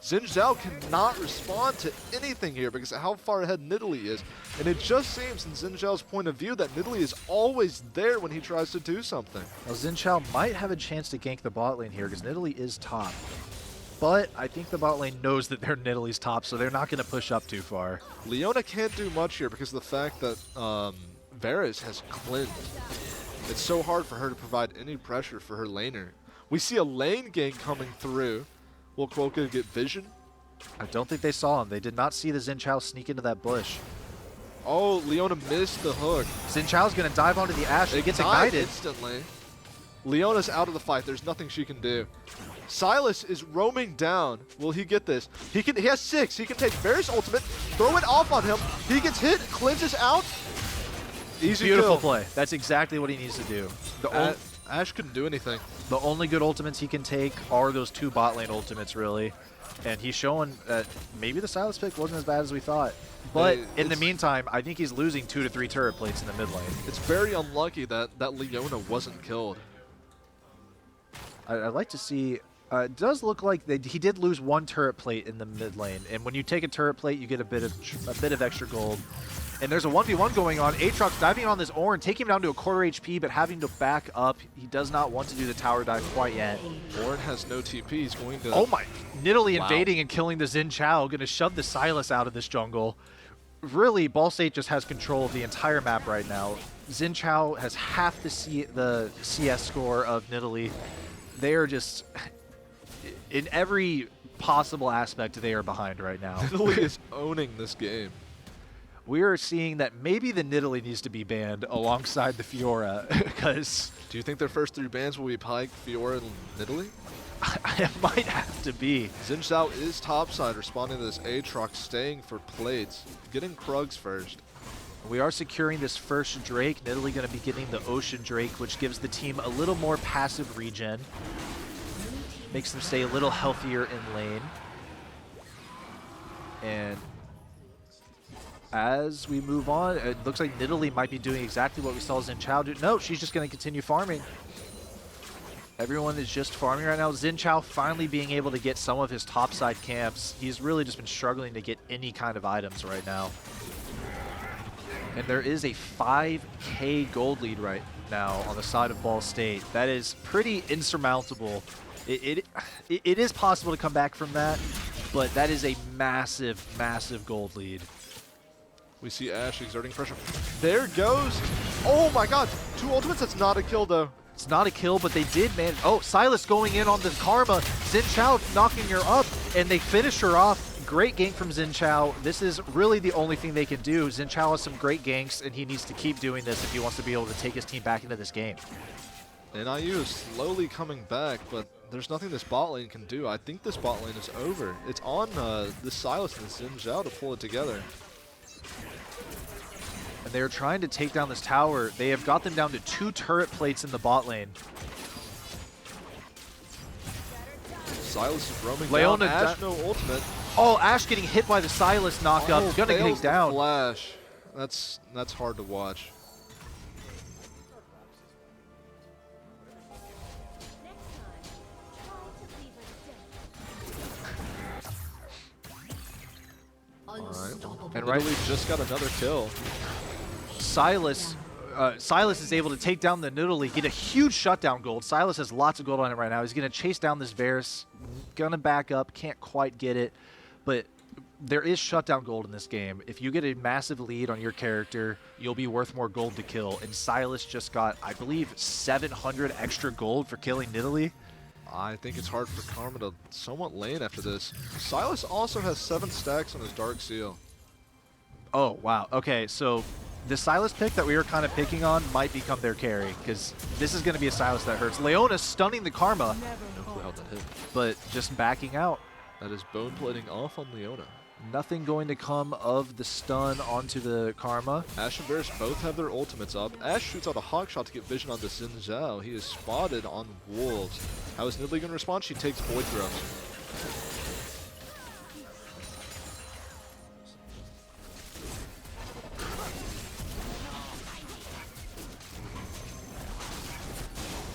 Xin Zhao cannot respond to anything here because of how far ahead Nidalee is. And it just seems, in Xin Zhao's point of view, that Nidalee is always there when he tries to do something. Now, Xin Zhao might have a chance to gank the bot lane here because Nidalee is top. But I think the bot lane knows that they're Nidalee's top, so they're not going to push up too far. Leona can't do much here because of the fact that Varus has cleansed. It's so hard for her to provide any pressure for her laner. We see a lane gank coming through. Will Quokka get vision? I don't think they saw him. They did not see the Xin Zhao sneak into that bush. Oh, Leona missed the hook. Xin Zhao's going to dive onto the Ashe. He gets ignited. Instantly. Leona's out of the fight. There's nothing she can do. Silas is roaming down. Will he get this? He has 6. He can take Varus ultimate, throw it off on him. He gets hit, cleanses out. Easy Beautiful kill. play. That's exactly what he needs to do. Ashe couldn't do anything. The only good ultimates he can take are those 2 bot lane ultimates, really. And he's showing that maybe the Silas pick wasn't as bad as we thought. But in the meantime, I think he's losing 2 to 3 turret plates in the mid lane. It's very unlucky that Leona wasn't killed. I'd like to see... it does look like he did lose 1 turret plate in the mid lane. And when you take a turret plate, you get a bit of extra gold. And there's a 1v1 going on. Aatrox diving on this Ornn, taking him down to a quarter HP, but having to back up. He does not want to do the tower dive quite yet. Ornn has no TP. He's going to... Oh my! Nidalee invading and killing the Xin Zhao. Going to shove the Silas out of this jungle. Really, Ball State just has control of the entire map right now. Xin Zhao has half the CS score of Nidalee. They are just... in every possible aspect, they are behind right now. Nidalee is owning this game. We are seeing that maybe the Nidalee needs to be banned alongside the Fiora, because... Do you think their first 3 bans will be Pyke, Fiora, and Nidalee? It might have to be. Xin Zhao is topside, responding to this Aatrox, staying for plates, getting Krugs first. We are securing this first Drake. Nidalee going to be getting the Ocean Drake, which gives the team a little more passive regen. Makes them stay a little healthier in lane. And as we move on, it looks like Nidalee might be doing exactly what we saw Xin Zhao do. No, she's just going to continue farming. Everyone is just farming right now. Xin Zhao finally being able to get some of his topside camps. He's really just been struggling to get any kind of items right now. And there is a 5K gold lead right now on the side of Ball State. That is pretty insurmountable. It is possible to come back from that, but that is a massive, massive gold lead. We see Ashe exerting pressure. There goes. Oh my god. 2 ultimates. That's not a kill, though. It's not a kill, but they did manage. Oh, Silas going in on the Karma. Xin Zhao knocking her up, and they finish her off. Great gank from Xin Zhao. This is really the only thing they can do. Xin Zhao has some great ganks, and he needs to keep doing this if he wants to be able to take his team back into this game. NIU is slowly coming back, but there's nothing this bot lane can do. I think this bot lane is over. It's on this Silas and Xin Zhao to pull it together. And they're trying to take down this tower. They have got them down to 2 turret plates in the bot lane. Silas is roaming Leona down. Ashe no ultimate. Oh, Ashe getting hit by the Silas knockup. Oh, Gonna fails get down. the flash. That's hard to watch. And Riley just got another kill. Silas is able to take down the Nidalee, get a huge shutdown gold. Silas has lots of gold on him right now. He's going to chase down this Varus. Gonna back up, can't quite get it. But there is shutdown gold in this game. If you get a massive lead on your character, you'll be worth more gold to kill. And Silas just got, I believe, 700 extra gold for killing Nidalee. I think it's hard for Karma to somewhat lane after this. Silas also has 7 stacks on his Dark Seal. Oh, wow. Okay, so the Silas pick that we were kind of picking on might become their carry, because this is going to be a Silas that hurts. Leona stunning the Karma, No clue how that hit. but just backing out. That is bone plating off on Leona. Nothing going to come of the stun onto the Karma. Ash and Varus both have their ultimates up. Ash shoots out a hawk shot to get vision on the Xin Zhao. He is spotted on Wolves. How is Nidalee going to respond? She takes Void Grubs.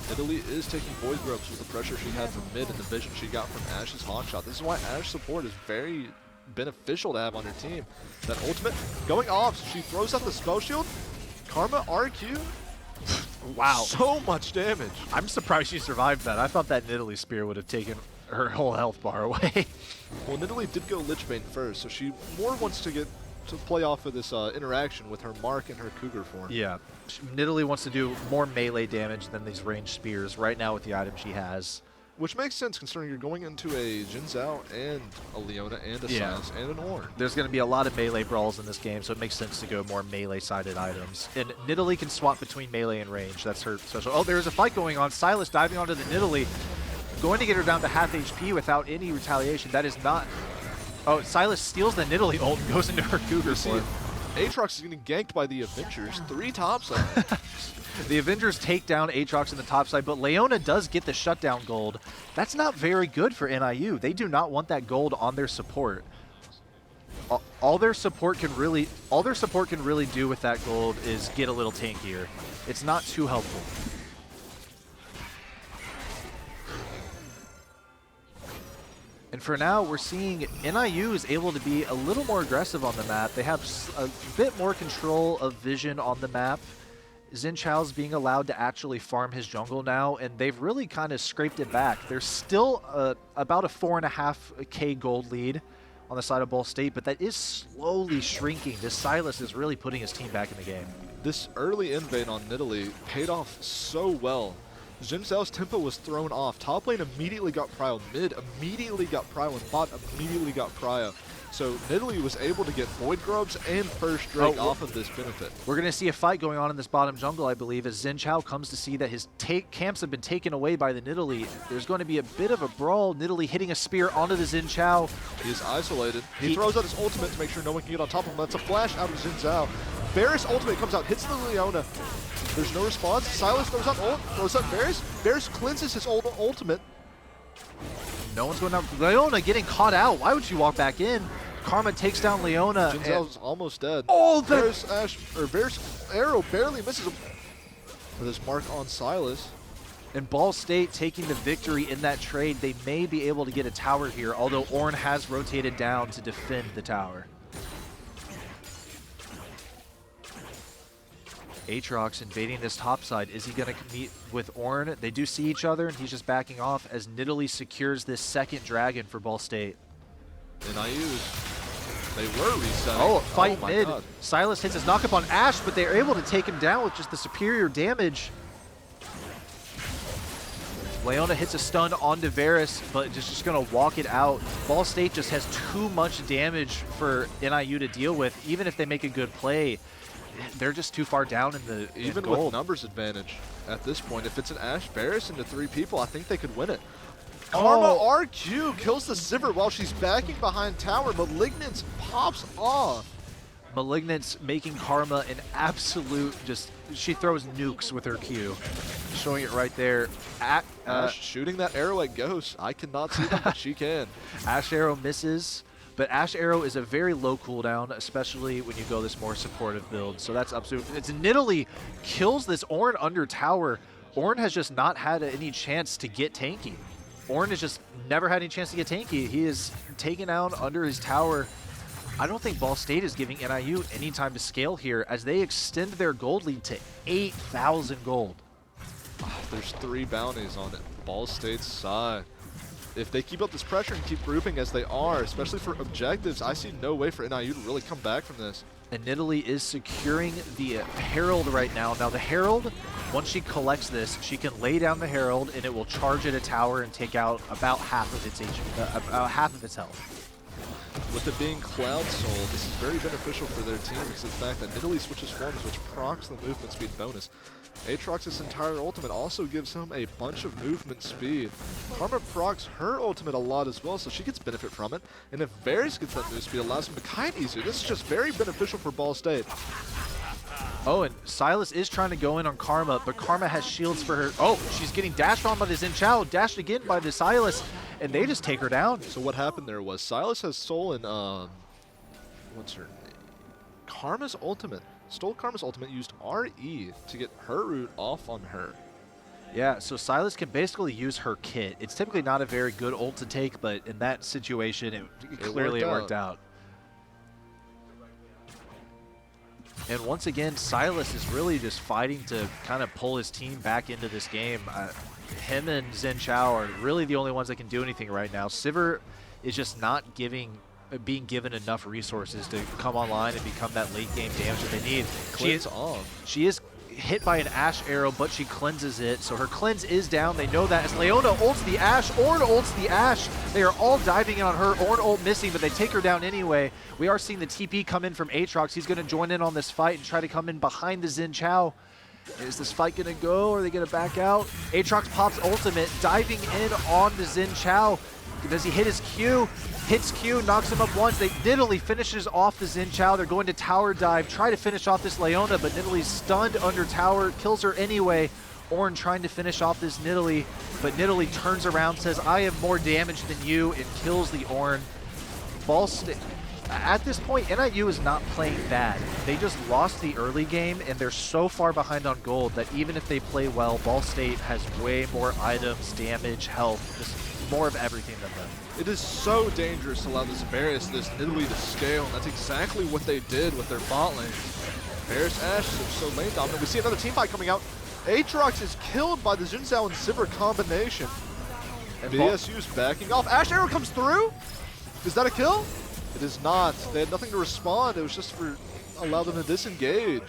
Nidalee is taking Void Grubs with the pressure she had from mid and the vision she got from Ash's hawk shot. This is why Ash support is very beneficial to have on her team. That ultimate going off. She throws out the spell shield. Karma RQ. Wow. So much damage. I'm surprised she survived that. I thought that Nidalee spear would have taken her whole health bar away. Well, Nidalee did go Lichbane first, so she more wants to get to play off of this interaction with her Mark and her Cougar form. Yeah. Nidalee wants to do more melee damage than these ranged spears right now with the item she has. Which makes sense considering you're going into a Xin Zhao and a Leona and a Silas and an Ornn. There's going to be a lot of melee brawls in this game, so it makes sense to go more melee-sided items. And Nidalee can swap between melee and range. That's her special. Oh, there's a fight going on. Silas diving onto the Nidalee, going to get her down to half HP without any retaliation. That is not... Oh, Silas steals the Nidalee ult and goes into her Cougar form. Aatrox is getting ganked by the Avengers. 3 topside. The Avengers take down Aatrox in the top side, but Leona does get the shutdown gold. That's not very good for NIU. They do not want that gold on their support. All their support can really do with that gold is get a little tankier. It's not too helpful. And for now, we're seeing NIU is able to be a little more aggressive on the map. They have a bit more control of vision on the map. Xin Chao's being allowed to actually farm his jungle now, and they've really kind of scraped it back. There's still about a 4.5k gold lead on the side of Ball State, but that is slowly shrinking. This Silas is really putting his team back in the game. This early invade on Nidalee paid off so well. Xin Zhao's tempo was thrown off. Top lane immediately got prio. Mid immediately got prio, and bot immediately got prio. So Nidalee was able to get Void Grubs and first Drake off of this benefit. We're going to see a fight going on in this bottom jungle, I believe, as Xin Chao comes to see that his camps have been taken away by the Nidalee. There's going to be a bit of a brawl. Nidalee hitting a spear onto the Xin Chao. He is isolated. He throws out his ultimate to make sure no one can get on top of him. That's a flash out of Xin Zhao. Varus ultimate comes out, hits the Leona. There's no response. Silas throws out ult, throws out Varus. Varus cleanses his ultimate. No one's going down. Leona getting caught out. Why would you walk back in? Karma takes down Leona. Xin Zhao's almost dead. Oh, Varus arrow barely misses him with his mark on Silas. And Ball State taking the victory in that trade. They may be able to get a tower here, although Ornn has rotated down to defend the tower. Aatrox invading this top side. Is he going to meet with Ornn? They do see each other, and he's just backing off as Nidalee secures this second dragon for Ball State. NIU, they were resetting. Oh, fight mid. God. Silas hits his knockup on Ash, but they're able to take him down with just the superior damage. Leona hits a stun onto Varus, but just going to walk it out. Ball State just has too much damage for NIU to deal with. Even if they make a good play, they're just too far down in the Even gold. with numbers advantage at this point, if it's an Ash Varus into 3 people, I think they could win it. Karma RQ kills the Sivir while she's backing behind tower. Malignance pops off. Malignance making Karma an absolute she throws nukes with her Q. Showing it right there. Ash shooting that arrow at Ghost. I cannot see that, but she can. Ash Arrow misses. But Ash Arrow is a very low cooldown, especially when you go this more supportive build. So that's up to it's Nidalee kills this Ornn under tower. Ornn has just not had any chance to get tanky. Ornn has just never had any chance to get tanky. He is taken out under his tower. I don't think Ball State is giving NIU any time to scale here as they extend their gold lead to 8,000 gold. There's 3 bounties on it. Ball State's side. If they keep up this pressure and keep grouping as they are, especially for objectives, I see no way for NIU to really come back from this. And Nidalee is securing the Herald right now. Now the Herald, once she collects this, she can lay down the Herald and it will charge at a tower and take out about half of its health. With it being Cloud Soul, this is very beneficial for their team because of the fact that Nidalee switches forms, which procs the movement speed bonus. Aatrox's entire ultimate also gives him a bunch of movement speed. Karma procs her ultimate a lot as well, so she gets benefit from it. And if Varus gets that move speed, it allows him to kite easier. This is just very beneficial for Ball State. Oh, and Silas is trying to go in on Karma, but Karma has shields for her. Oh, she's getting dashed on by the Xin Chao, dashed again by the Silas, and they just take her down. So what happened there was Silas has stolen, what's her name? Karma's ultimate. Stole Karma's ultimate, used RE to get her root off on her. Yeah, so Silas can basically use her kit. It's typically not a very good ult to take, but in that situation, it clearly worked out. And once again, Silas is really just fighting to kind of pull his team back into this game. Him and Xin Chao are really the only ones that can do anything right now. Sivir is just not being given enough resources to come online and become that late game damage that they need. She is hit by an Ashe arrow, but she cleanses it, so her cleanse is down. They know that as Leona ults the Ashe, Ornn ults the Ashe. They are all diving in on her. Ornn ult missing, but they take her down anyway. We are seeing the TP come in from Aatrox. He's going to join in on this fight and try to come in behind the Xin Chao. Is this fight going to go? Or are they going to back out? Aatrox pops ultimate, diving in on the Xin Chao. Does he hit his Q? Hits Q, knocks him up once. They Nidalee finishes off the Xin Chao. They're going to tower dive, try to finish off this Leona, but Nidalee's stunned under tower, kills her anyway. Ornn trying to finish off this Nidalee, but Nidalee turns around, says, I have more damage than you, and kills the Ornn. Ball State. At this point, NIU is not playing bad. They just lost the early game, and they're so far behind on gold that even if they play well, Ball State has way more items, damage, health, just more of everything than them. It is so dangerous to allow this Varus, this Nidalee to scale, and that's exactly what they did with their bot lane. Varus Ashe is so lane dominant. We see another team fight coming out. Aatrox is killed by the Xin Chao and Sivir combination. And bsu's backing off. Ashe arrow comes through? Is that a kill? It is not. They had nothing to respond. It was just for allow them to disengage.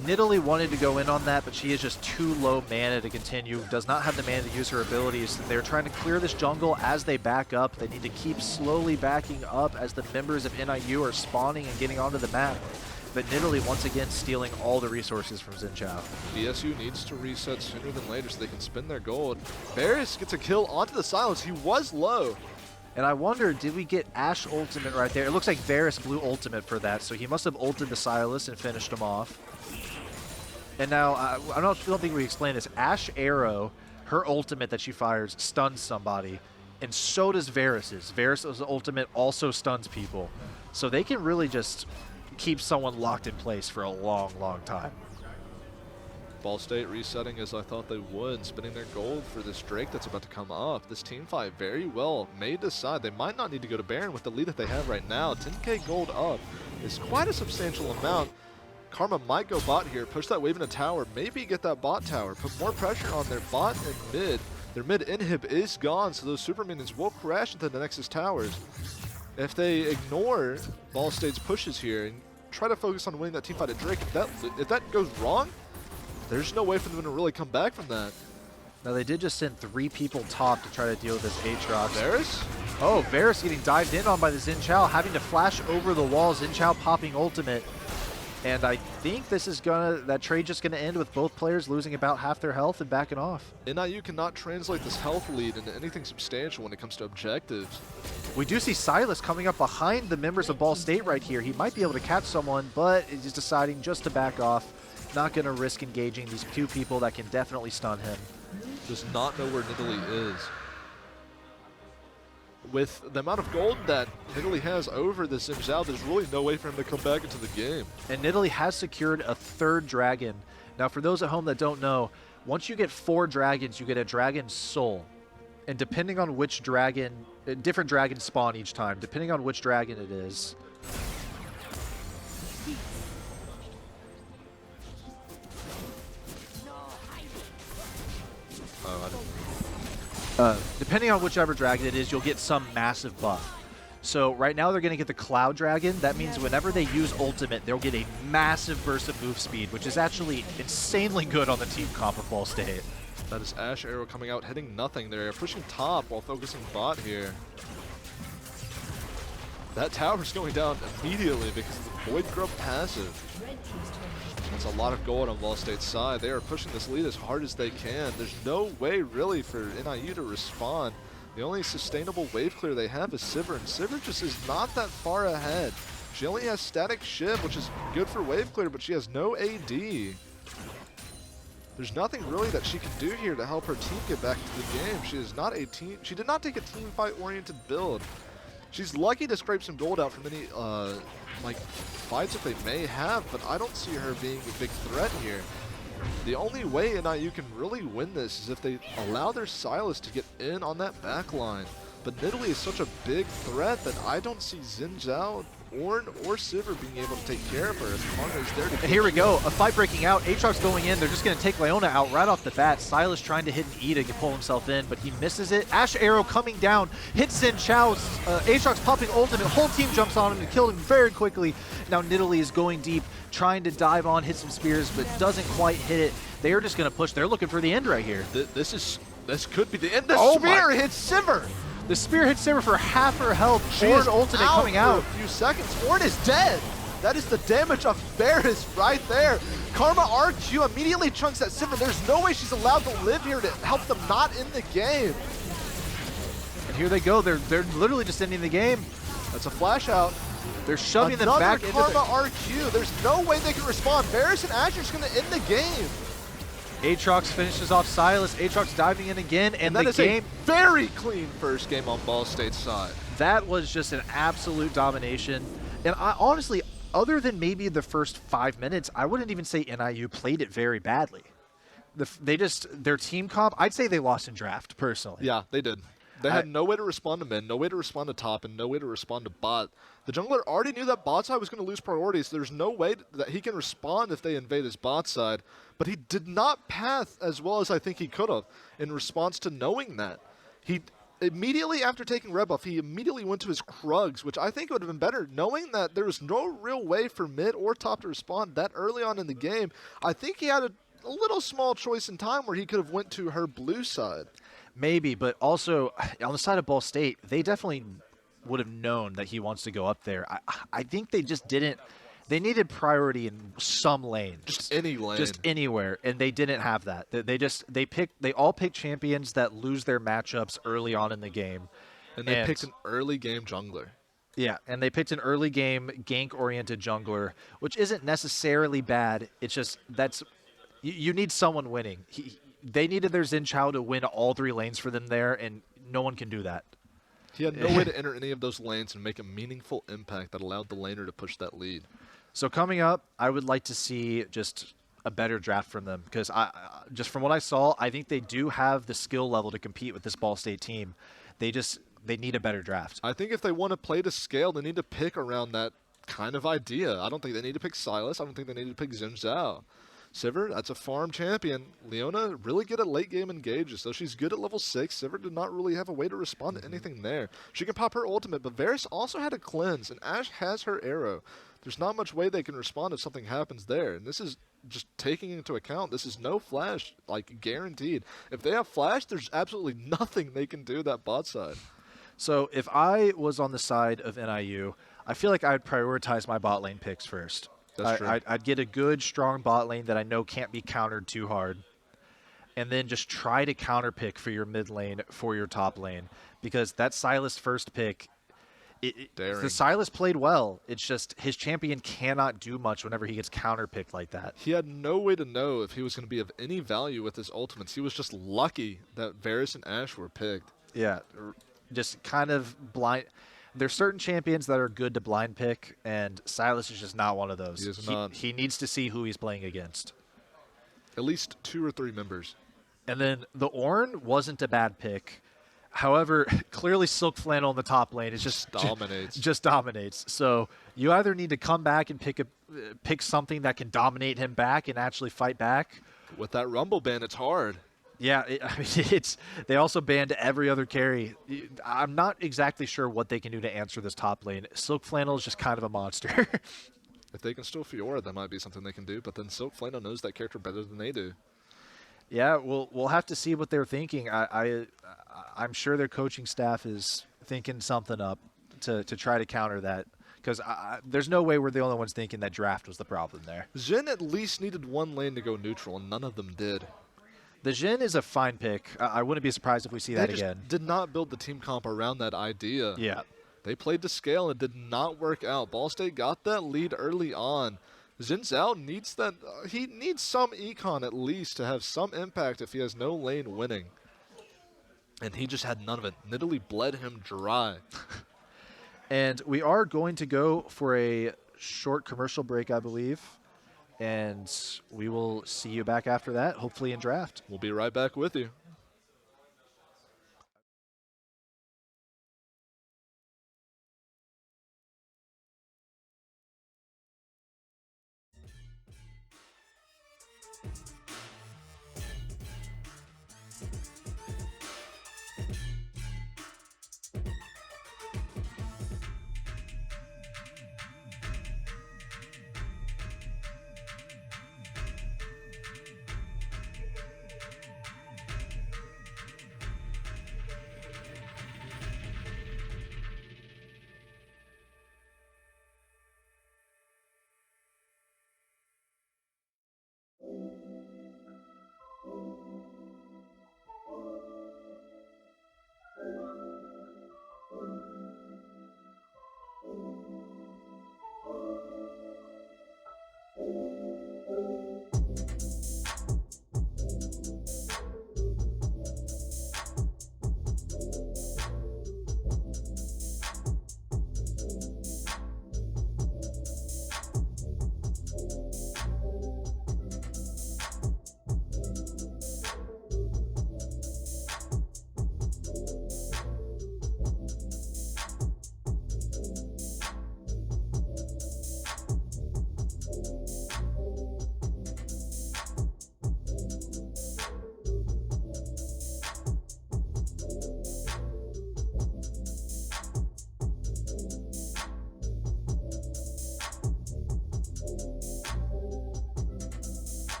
Nidalee wanted to go in on that, but she is just too low mana to continue. Does not have the mana to use her abilities. They're trying to clear this jungle as they back up. They need to keep slowly backing up as the members of NIU are spawning and getting onto the map. But Nidalee once again stealing all the resources from Xin Chao. bsu needs to reset sooner than later so they can spend their gold. Varus gets a kill onto the Silence. He was low. And I wonder, did we get Ashe ultimate right there? It looks like Varus blew ultimate for that, so he must have ulted the Silas and finished him off. And now, I don't think we explained this. Ashe arrow, her ultimate that she fires, stuns somebody. And so does Varus's. Varus's ultimate also stuns people. So they can really just keep someone locked in place for a long, long time. Ball State resetting as I thought they would, spending their gold for this Drake that's about to come up. This team fight very well may decide they might not need to go to Baron with the lead that they have right now. 10k gold up is quite a substantial amount. Karma might go bot here, push that wave in a tower, maybe get that bot tower, put more pressure on their bot and mid. Their mid inhib is gone, so those super minions will crash into the Nexus towers. If they ignore Ball State's pushes here and try to focus on winning that team fight at Drake, if that goes wrong, there's no way for them to really come back from that. Now they did just send 3 people top to try to deal with this Aatrox. Varus? Oh, Varus getting dived in on by the Xin Chao, having to flash over the wall. Xin Chao popping ultimate. And I think this is that trade just gonna end with both players losing about half their health and backing off. NIU cannot translate this health lead into anything substantial when it comes to objectives. We do see Silas coming up behind the members of Ball State right here. He might be able to catch someone, but he's deciding just to back off. Not gonna risk engaging these 2 people that can definitely stun him. Does not know where Nidalee is. With the amount of gold that Nidalee has over this Xin Chao, there's really no way for him to come back into the game. And Nidalee has secured a 3rd dragon. Now for those at home that don't know, once you get 4 dragons, you get a dragon soul. And depending on which dragon, different dragons spawn each time, depending on which dragon it is. Depending on whichever dragon it is, you'll get some massive buff. So right now they're going to get the Cloud Dragon. That means whenever they use ultimate, they'll get a massive burst of move speed, which is actually insanely good on the team comp of Ball State. That is Ashe arrow coming out, hitting nothing. They're pushing top while focusing bot here. That tower's going down immediately because of the Void Grub passive. That's a lot of gold on Ball State's side. They are pushing this lead as hard as they can. There's no way really for NIU to respond. The only sustainable wave clear they have is Sivir, and Sivir just is not that far ahead. She only has static shiv, which is good for wave clear, but she has no AD. There's nothing really that she can do here to help her team get back to the game. She is not a team. She did not take a team fight oriented build. She's lucky to scrape some gold out from any like fights that they may have, but I don't see her being a big threat here. The only way NIU can really win this is if they allow their Sylas to get in on that back line. But Nidalee is such a big threat that I don't see Xin Zhao, Ornn, or Sivir being able to take care of her as Karma is there to And here we go, a fight breaking out. Aatrox going in. They're just going to take Leona out right off the bat. Sylas trying to hit an E to pull himself in, but he misses it. Ash Arrow coming down, hits Xin Zhao. Aatrox popping ultimate. Whole team jumps on him and kills him very quickly. Now Nidalee is going deep, trying to dive on, hit some spears, but doesn't quite hit it. They are just going to push. They're looking for the end right here. This could be the end. The spear hits Sivir. The spear hits Sivir for half her health. She Ornn is ultimate coming out. for a few seconds. Ornn is dead. That is the damage of Varus right there. Karma RQ immediately chunks that Sivir. There's no way she's allowed to live here to help them not in the game. And here they go. They're literally just ending the game. That's a flash out. They're shoving them back into Karma the... RQ. There's no way they can respond. Varus and Ashe are just going to end the game. Aatrox finishes off Sylas. Aatrox diving in again, and that the is game... a very clean first game on Ball State's side. That was just an absolute domination. And I honestly, other than maybe the first 5 minutes, I wouldn't even say NIU played it very badly. Their team comp, I'd say they lost in draft, personally. Yeah, they did. They had no way to respond to mid, no way to respond to top, and no way to respond to bot. The jungler already knew that bot side was going to lose priority, so there's no way that he can respond if they invade his bot side. But he did not path as well as I think he could have in response to knowing that. He immediately after taking red buff, he immediately went to his Krugs, which I think would have been better. Knowing that there was no real way for mid or top to respond that early on in the game, I think he had a little small choice in time where he could have went to her blue side. Maybe, but also on the side of Ball State, they definitely would have known that he wants to go up there. I think they just didn't. They needed priority in some lanes. Just any lane. Just anywhere, and they didn't have that. They all picked champions that lose their matchups early on in the game. And they picked an early game jungler. Yeah, and they picked an early game gank-oriented jungler, which isn't necessarily bad. It's just you need someone winning. They needed their Xin Zhao to win all 3 lanes for them there, and no one can do that. He had no way to enter any of those lanes and make a meaningful impact that allowed the laner to push that lead. So coming up, I would like to see just a better draft from them, because just from what I saw, I think they do have the skill level to compete with this Ball State team. They need a better draft. I think if they want to play to scale, they need to pick around that kind of idea. I don't think they need to pick Sylas. I don't think they need to pick Xin Zhao. Sivir, that's a farm champion. Leona, really good at late game engages, so she's good at level 6. Sivir did not really have a way to respond to anything there. She can pop her ultimate, but Varus also had a cleanse, and Ashe has her arrow. There's not much way they can respond if something happens there, and this is just taking into account, this is no flash, like guaranteed. If they have flash, there's absolutely nothing they can do that bot side. So if I was on the side of NIU, I feel like I'd prioritize my bot lane picks first. That's true. I'd get a good, strong bot lane that I know can't be countered too hard. And then just try to counterpick for your mid lane, for your top lane. Because that Sylas first pick, the Sylas played well. It's just his champion cannot do much whenever he gets counterpicked like that. He had no way to know if he was going to be of any value with his ultimates. He was just lucky that Varus and Ashe were picked. Yeah, just kind of blind. There's certain champions that are good to blind pick, and Sylas is just not one of those. He is not. He needs to see who he's playing against. At least 2 or 3 members. And then the Ornn wasn't a bad pick. However, clearly Silk Flannel in the top lane is just dominates. Just dominates. So you either need to come back and pick something that can dominate him back and actually fight back. With that Rumble ban, it's hard. Yeah, they also banned every other carry. I'm not exactly sure what they can do to answer this top lane. Silk Flannel is just kind of a monster. If they can steal Fiora, that might be something they can do, but then Silk Flannel knows that character better than they do. Yeah, we'll have to see what they're thinking. I'm sure their coaching staff is thinking something up. to try to counter that, because there's no way we're the only ones thinking that draft was the problem there. Jhin at least needed one lane to go neutral, and none of them did. The Jhin is a fine pick. I wouldn't be surprised if we see that They just again. did not build the team comp around that idea. Yeah. They played to scale and it did not work out. Ball State got that lead early on. Xin Zhao needs that. He needs some econ at least to have some impact if he has no lane winning. And he just had none of it. Nidalee bled him dry. And we are going to go for a short commercial break, I believe. And we will see you back after that, hopefully in draft. We'll be right back with you.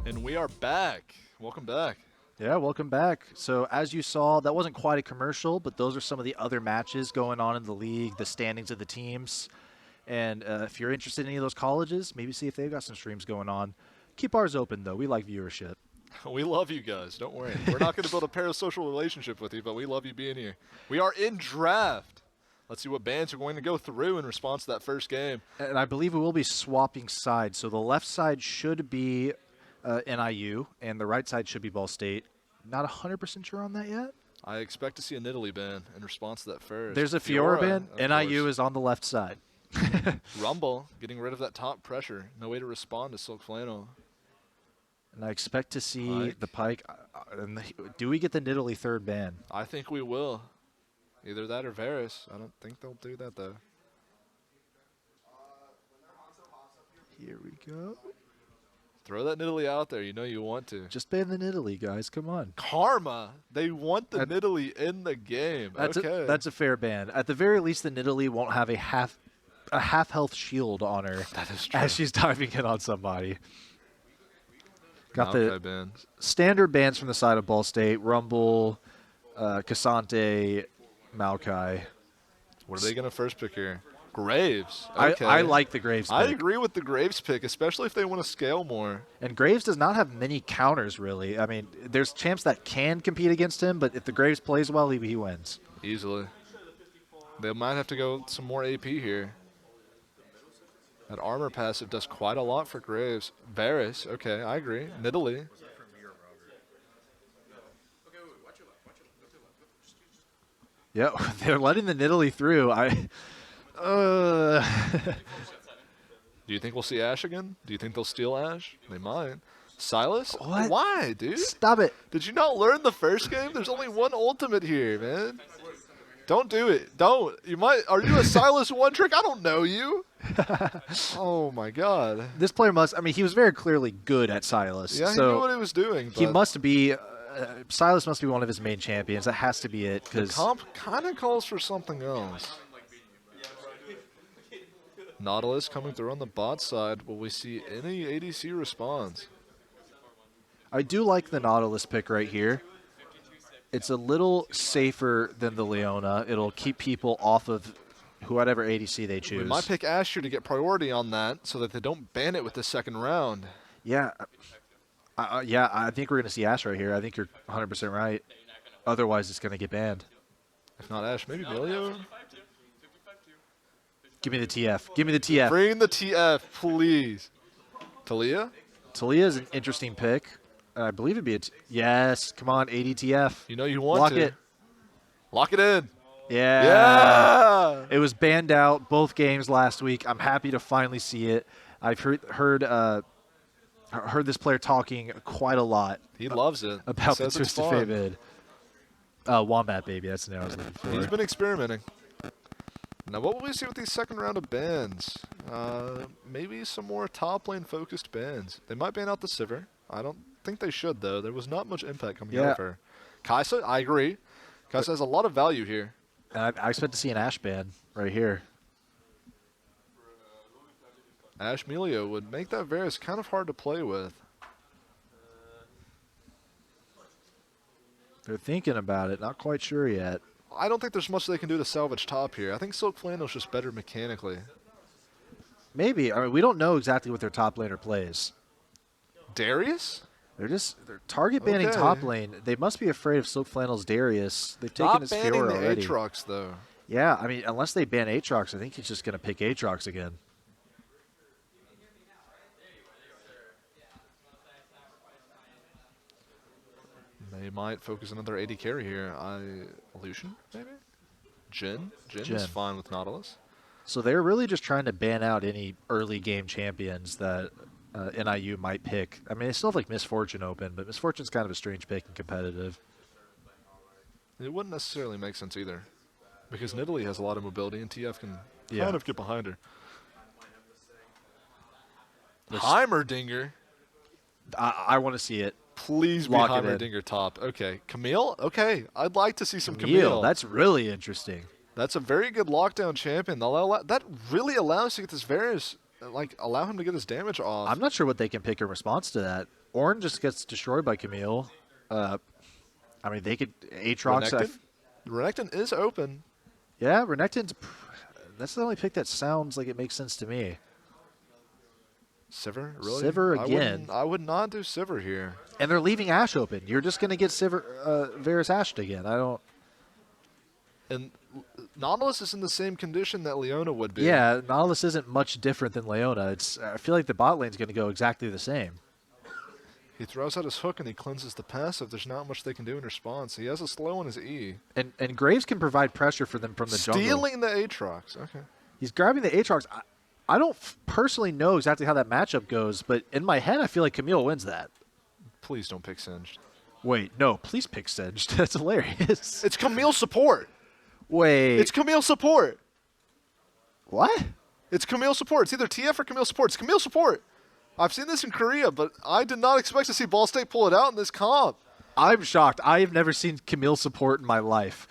And we are back. Welcome back. Yeah, welcome back. So as you saw, that wasn't quite a commercial, but those are some of the other matches going on in the league, the standings of the teams. And if you're interested in any of those colleges, maybe see if they've got some streams going on. Keep ours open, though. We like viewership. We love you guys. Don't worry. We're not going to build a parasocial relationship with you, but we love you being here. We are in draft. Let's see what bands are going to go through in response to that first game. And I believe we will be swapping sides. So the left side should be NIU, and the right side should be Ball State. Not 100% sure on that yet. I expect to see a Nidalee ban in response to that first. There's a Fiora ban. of NIU course. is on the left side. Rumble, getting rid of that top pressure. No way to respond to Silk Flannel. And I expect to see Pike. the Pike. Do we get the Nidalee third ban? I think we will. Either that or Varus. I don't think they'll do that, though. Here we go. Throw that Nidalee out there. You know you want to. Just ban the Nidalee, guys. Come on. Karma. They want the That- Nidalee in the game. Okay. That's a fair ban. At the very least, the Nidalee won't have a half health shield on her That is true. as she's diving in on somebody. Got Maokai the bans. standard bans from the side of Ball State: Rumble, Cassante, Maokai. What are they going to first pick here? Graves. I Okay. like the Graves I pick. agree with the Graves pick, especially if they want to scale more. And Graves does not have many counters, really. I mean, there's champs that can compete against him, but if the Graves plays well, he wins. Easily. They might have to go some more AP here. That armor passive does quite a lot for Graves. Varus, okay, I agree. Nidalee. Yeah, they're letting the Nidalee through. Do you think we'll see Ashe again? Do you think they'll steal Ashe? They might. Silas? What? Why, dude? Stop it. Did you not learn the first game? There's only one ultimate here, man. Don't do it. Don't. You might. Are you a Silas one trick? I don't know you. Oh my God. This player must. I mean, he was very clearly good at Silas. Yeah, he so knew what he was doing. he but must be. Silas must be one of his main champions. That has to be it. the Because comp kind of calls for something else. Nautilus coming through on the bot side. Will we see any ADC response? I do like the Nautilus pick right here. It's a little safer than the Leona. It'll keep people off of whatever ADC they choose. We might pick Ashe here to get priority on that so that they don't ban it with the second round. Yeah. Yeah, I think we're going to see Ashe right here. I think you're 100% right. Otherwise, it's going to get banned. If not Ashe, maybe Milio? Give me the TF. Give me the TF. Bring the TF, please. Talia? Talia is an interesting pick. I believe it'd be a yes. Come on, ADTF. You know you want Lock to. it. Lock it in. Yeah. Yeah! It was banned out both games last week. I'm happy to finally see it. I've heard this player talking quite a lot He loves it. about the Says it's Twisted fun. Fate mid. Wombat Baby, that's the name I was looking for. He's been experimenting. Now, what will we see with these second round of bans? Maybe some more top lane focused bans. They might ban out the Sivir. I don't think they should, though. There was not much impact coming out Yeah. of her. Kaisa, I agree. Kaisa has a lot of value here. And I expect to see an Ashe ban right here. Ashe Milio would make that Varus kind of hard to play with. They're thinking about it. Not quite sure yet. I don't think there's much they can do to salvage top here. I think Silk Flannel's just better mechanically. Maybe. I mean, we don't know exactly what their top laner plays. Darius? They're target banning Okay. top lane. They must be afraid of Silk Flannel's Darius. They've taken Not his banning Fiora the already. Aatrox, though. Yeah, I mean, unless they ban Aatrox, I think he's just going to pick Aatrox again. They might focus another AD carry here. Lucian, maybe? Jhin? Jhin is Jhin. fine with Nautilus. So they're really just trying to ban out any early game champions that NIU might pick. I mean, they still have like Misfortune open, but Misfortune's kind of a strange pick and competitive. It wouldn't necessarily make sense either. Because Nidalee has a lot of mobility and TF can Yeah. kind of get behind her. This- Heimerdinger. I want to see it. Please be Lock it in. Heimerdinger top. Okay. Camille? Okay. I'd like to see some Camille, Camille. that's really interesting. That's a very good lockdown champion. That really allows you to get this Varus, allow him to get his damage off. I'm not sure what they can pick in response to that. Ornn just gets destroyed by Camille. I mean, they could Aatrox. Renekton? Renekton is open. Yeah, Renekton's. That's the only pick that sounds like it makes sense to me. Sivir, really? Sivir again. I would not do Sivir here. And they're leaving Ashe open. You're just going to get Varus Ashed again. I don't. And Nautilus is in the same condition that Leona would be. Yeah, Nautilus isn't much different than Leona. I feel like the bot lane's going to go exactly the same. He throws out his hook and he cleanses the passive. There's not much they can do in response. He has a slow on his E. And Graves can provide pressure for them from the jungle. Stealing the Aatrox. Okay. He's grabbing the Aatrox. I don't personally know exactly how that matchup goes, but in my head, I feel like Camille wins that. Please don't pick Singed. Wait, no, please pick Singed. That's hilarious. It's Camille support. Wait. It's Camille support. What? It's Camille support. It's either TF or Camille support. It's Camille support. I've seen this in Korea, but I did not expect to see Ball State pull it out in this comp. I'm shocked. I have never seen Camille support in my life.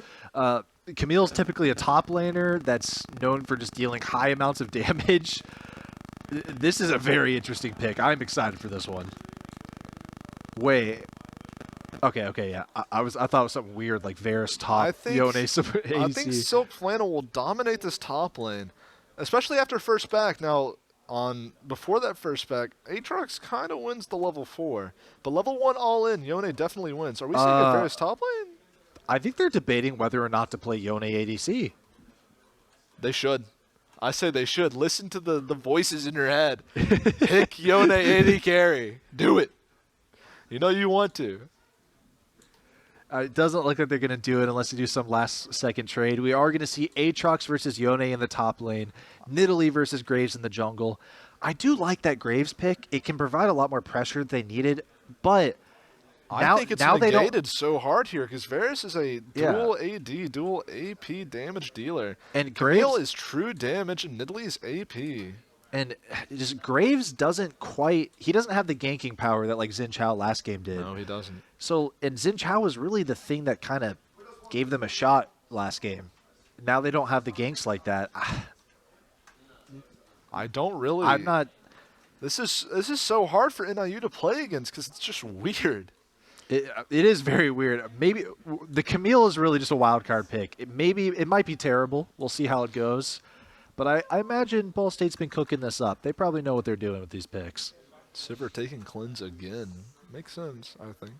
Camille's typically a top laner that's known for just dealing high amounts of damage. This is a very interesting pick. I'm excited for this one. Wait. Okay, yeah. I thought it was something weird like Varus top, Yone support ADC. I think Silk Flannel will dominate this top lane, especially after first back. Now, before that first back, Aatrox kind of wins the level 4, but level 1 all in, Yone definitely wins. Are we seeing a Varus top lane? I think they're debating whether or not to play Yone ADC. They should. I say they should. Listen to the voices in your head. Pick Yone AD carry. Do it. You know you want to. It doesn't look like they're going to do it unless they do some last-second trade. We are going to see Aatrox versus Yone in the top lane, Nidalee versus Graves in the jungle. I do like that Graves pick. It can provide a lot more pressure than they needed, but I think it's negated so hard here because Varus is a dual AD, dual AP damage dealer. And Camille Graves is true damage and Nidalee is AP. And just Graves doesn't have the ganking power that like Xin Chao last game did. No, he doesn't. So, and Xin Chao was really the thing that kind of gave them a shot last game. Now they don't have the ganks like that. I don't really. I'm not. This is so hard for NIU to play against because it's just weird. It is very weird. Maybe the Camille is really just a wild card pick. It might be terrible. We'll see how it goes. But I imagine Ball State's been cooking this up. They probably know what they're doing with these picks. Sivir taking cleanse again. Makes sense, I think.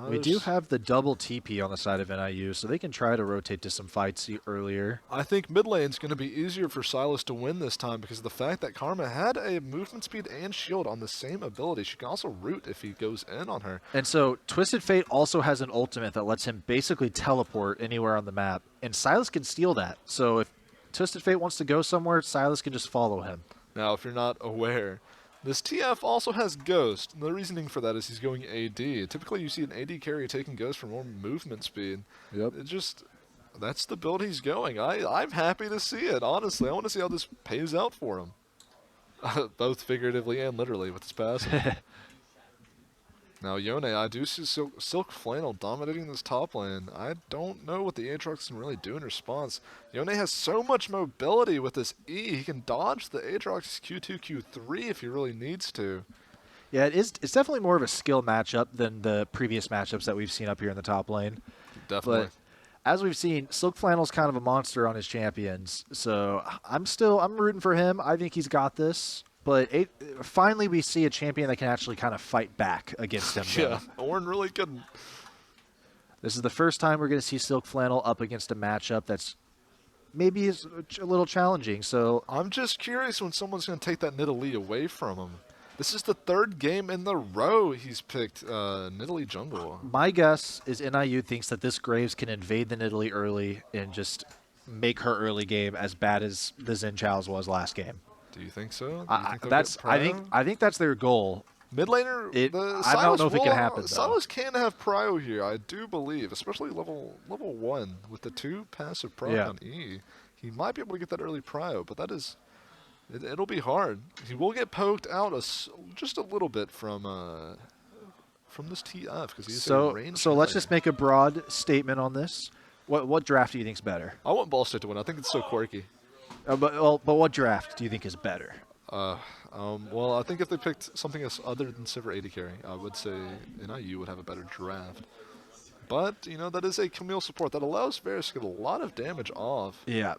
We do have the double TP on the side of NIU, so they can try to rotate to some fights earlier. I think mid lane's going to be easier for Silas to win this time because of the fact that Karma had a movement speed and shield on the same ability. She can also root if he goes in on her. And so Twisted Fate also has an ultimate that lets him basically teleport anywhere on the map, and Silas can steal that. So if Twisted Fate wants to go somewhere, Silas can just follow him. Now, if you're not aware, this TF also has Ghost. And the reasoning for that is he's going AD. Typically, you see an AD carry taking Ghost for more movement speed. Yep. That's the build he's going. I'm happy to see it, honestly. I want to see how this pays out for him. Both figuratively and literally with his pass. Now, Yone, I do see Silk Flannel dominating this top lane. I don't know what the Aatrox can really do in response. Yone has so much mobility with this E. He can dodge the Aatrox's Q2, Q3 if he really needs to. Yeah, it's definitely more of a skill matchup than the previous matchups that we've seen up here in the top lane. Definitely. But as we've seen, Silk Flannel's kind of a monster on his champions. So I'm rooting for him. I think he's got this. But finally, we see a champion that can actually kind of fight back against him. Yeah, Ornn really couldn't. This is the first time we're going to see Silk Flannel up against a matchup that's maybe is a little challenging. So I'm just curious when someone's going to take that Nidalee away from him. This is the third game in the row he's picked Nidalee jungle. My guess is NIU thinks that this Graves can invade the Nidalee early and just make her early game as bad as the Xin Chao's was last game. Do you think so? I think that's their goal. Mid laner, I don't know if it can happen, though. Silas can have prio here, I do believe, especially level 1 with the 2 passive prio on E. He might be able to get that early prio, but it'll be hard. He will get poked out just a little bit from this TF because he's a range. So let's just make a broad statement on this. What draft do you think's better? I want Ball State to win. I think it's so quirky. But what draft do you think is better? Well, I think if they picked something else other than Sivir AD carry, I would say NIU would have a better draft. But, that is a Camille support that allows Varus to get a lot of damage off. Yeah.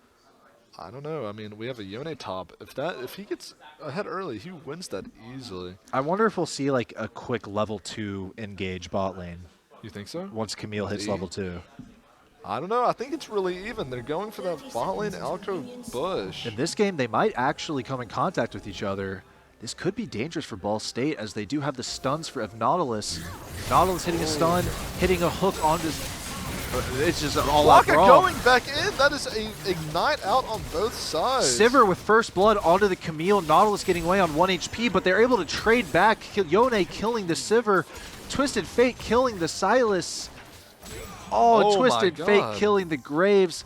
I don't know. I mean, we have a Yone top. If he gets ahead early, he wins that easily. I wonder if we'll see like a quick level 2 engage bot lane You think so? once Camille hits E? level 2. I don't know. I think it's really even. They're going for that bot lane Alco Bush. In this game, they might actually come in contact with each other. This could be dangerous for Ball State, as they do have the stuns for Nautilus. Nautilus hitting a stun, hitting a hook onto... It's just an all-out Waka brawl. going back in. That is a ignite out on both sides. Sivir with first blood onto the Camille. Nautilus getting away on 1 HP, but they're able to trade back. Yone killing the Sivir. Twisted Fate killing the Silas. Oh, Twisted Fate killing the Graves.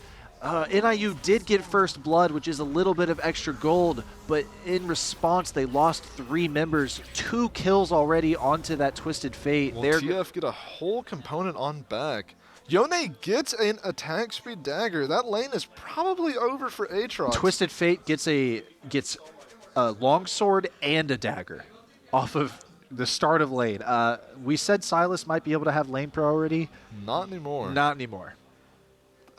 NIU did get first blood, which is a little bit of extra gold, but in response, they lost 3 members. 2 kills already onto that Twisted Fate. Will TF get a whole component on back? Yone gets an attack speed dagger. That lane is probably over for Aatrox. Twisted Fate gets a longsword and a dagger off of the start of lane. We said Silas might be able to have lane priority. Not anymore. Not anymore.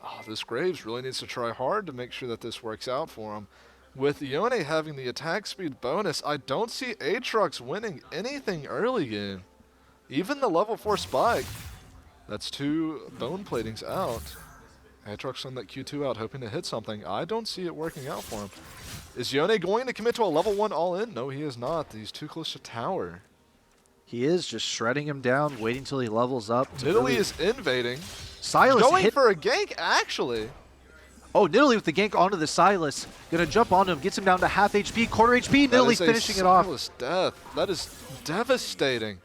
Oh, this Graves really needs to try hard to make sure that this works out for him. With Yone having the attack speed bonus, I don't see Aatrox winning anything early game. Even the level 4 spike. That's 2 bone platings out. Aatrox on that Q2 out, hoping to hit something. I don't see it working out for him. Is Yone going to commit to a level 1 all-in? No, he is not. He's too close to tower. He is just shredding him down, waiting till he levels up. Nidalee is invading. Silas going hit for a gank, actually. Oh, Nidalee with the gank onto the Silas. Gonna jump onto him, gets him down to half HP, quarter HP. Nidalee finishing it off. Silas death. That is devastating.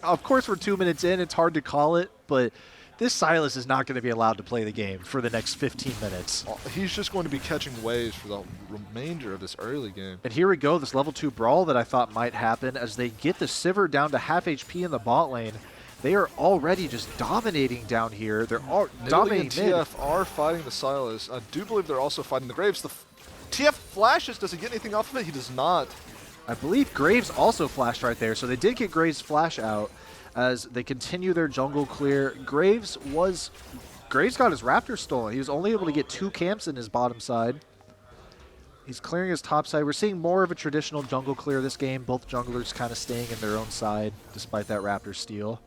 Of course, we're 2 minutes in. It's hard to call it, but this Silas is not going to be allowed to play the game for the next 15 minutes. He's just going to be catching waves for the remainder of this early game. And here we go, this level 2 brawl that I thought might happen as they get the Sivir down to half HP in the bot lane. They are already just dominating down here. They're all dominating and mid. TF are fighting the Silas. I do believe they're also fighting the Graves. TF flashes. Does he get anything off of it? He does not. I believe Graves also flashed right there, so they did get Graves' flash out as they continue their jungle clear. Graves got his Raptor stolen. He was only able to get 2 camps in his bottom side. He's clearing his top side. We're seeing more of a traditional jungle clear this game. Both junglers kind of staying in their own side despite that Raptor steal.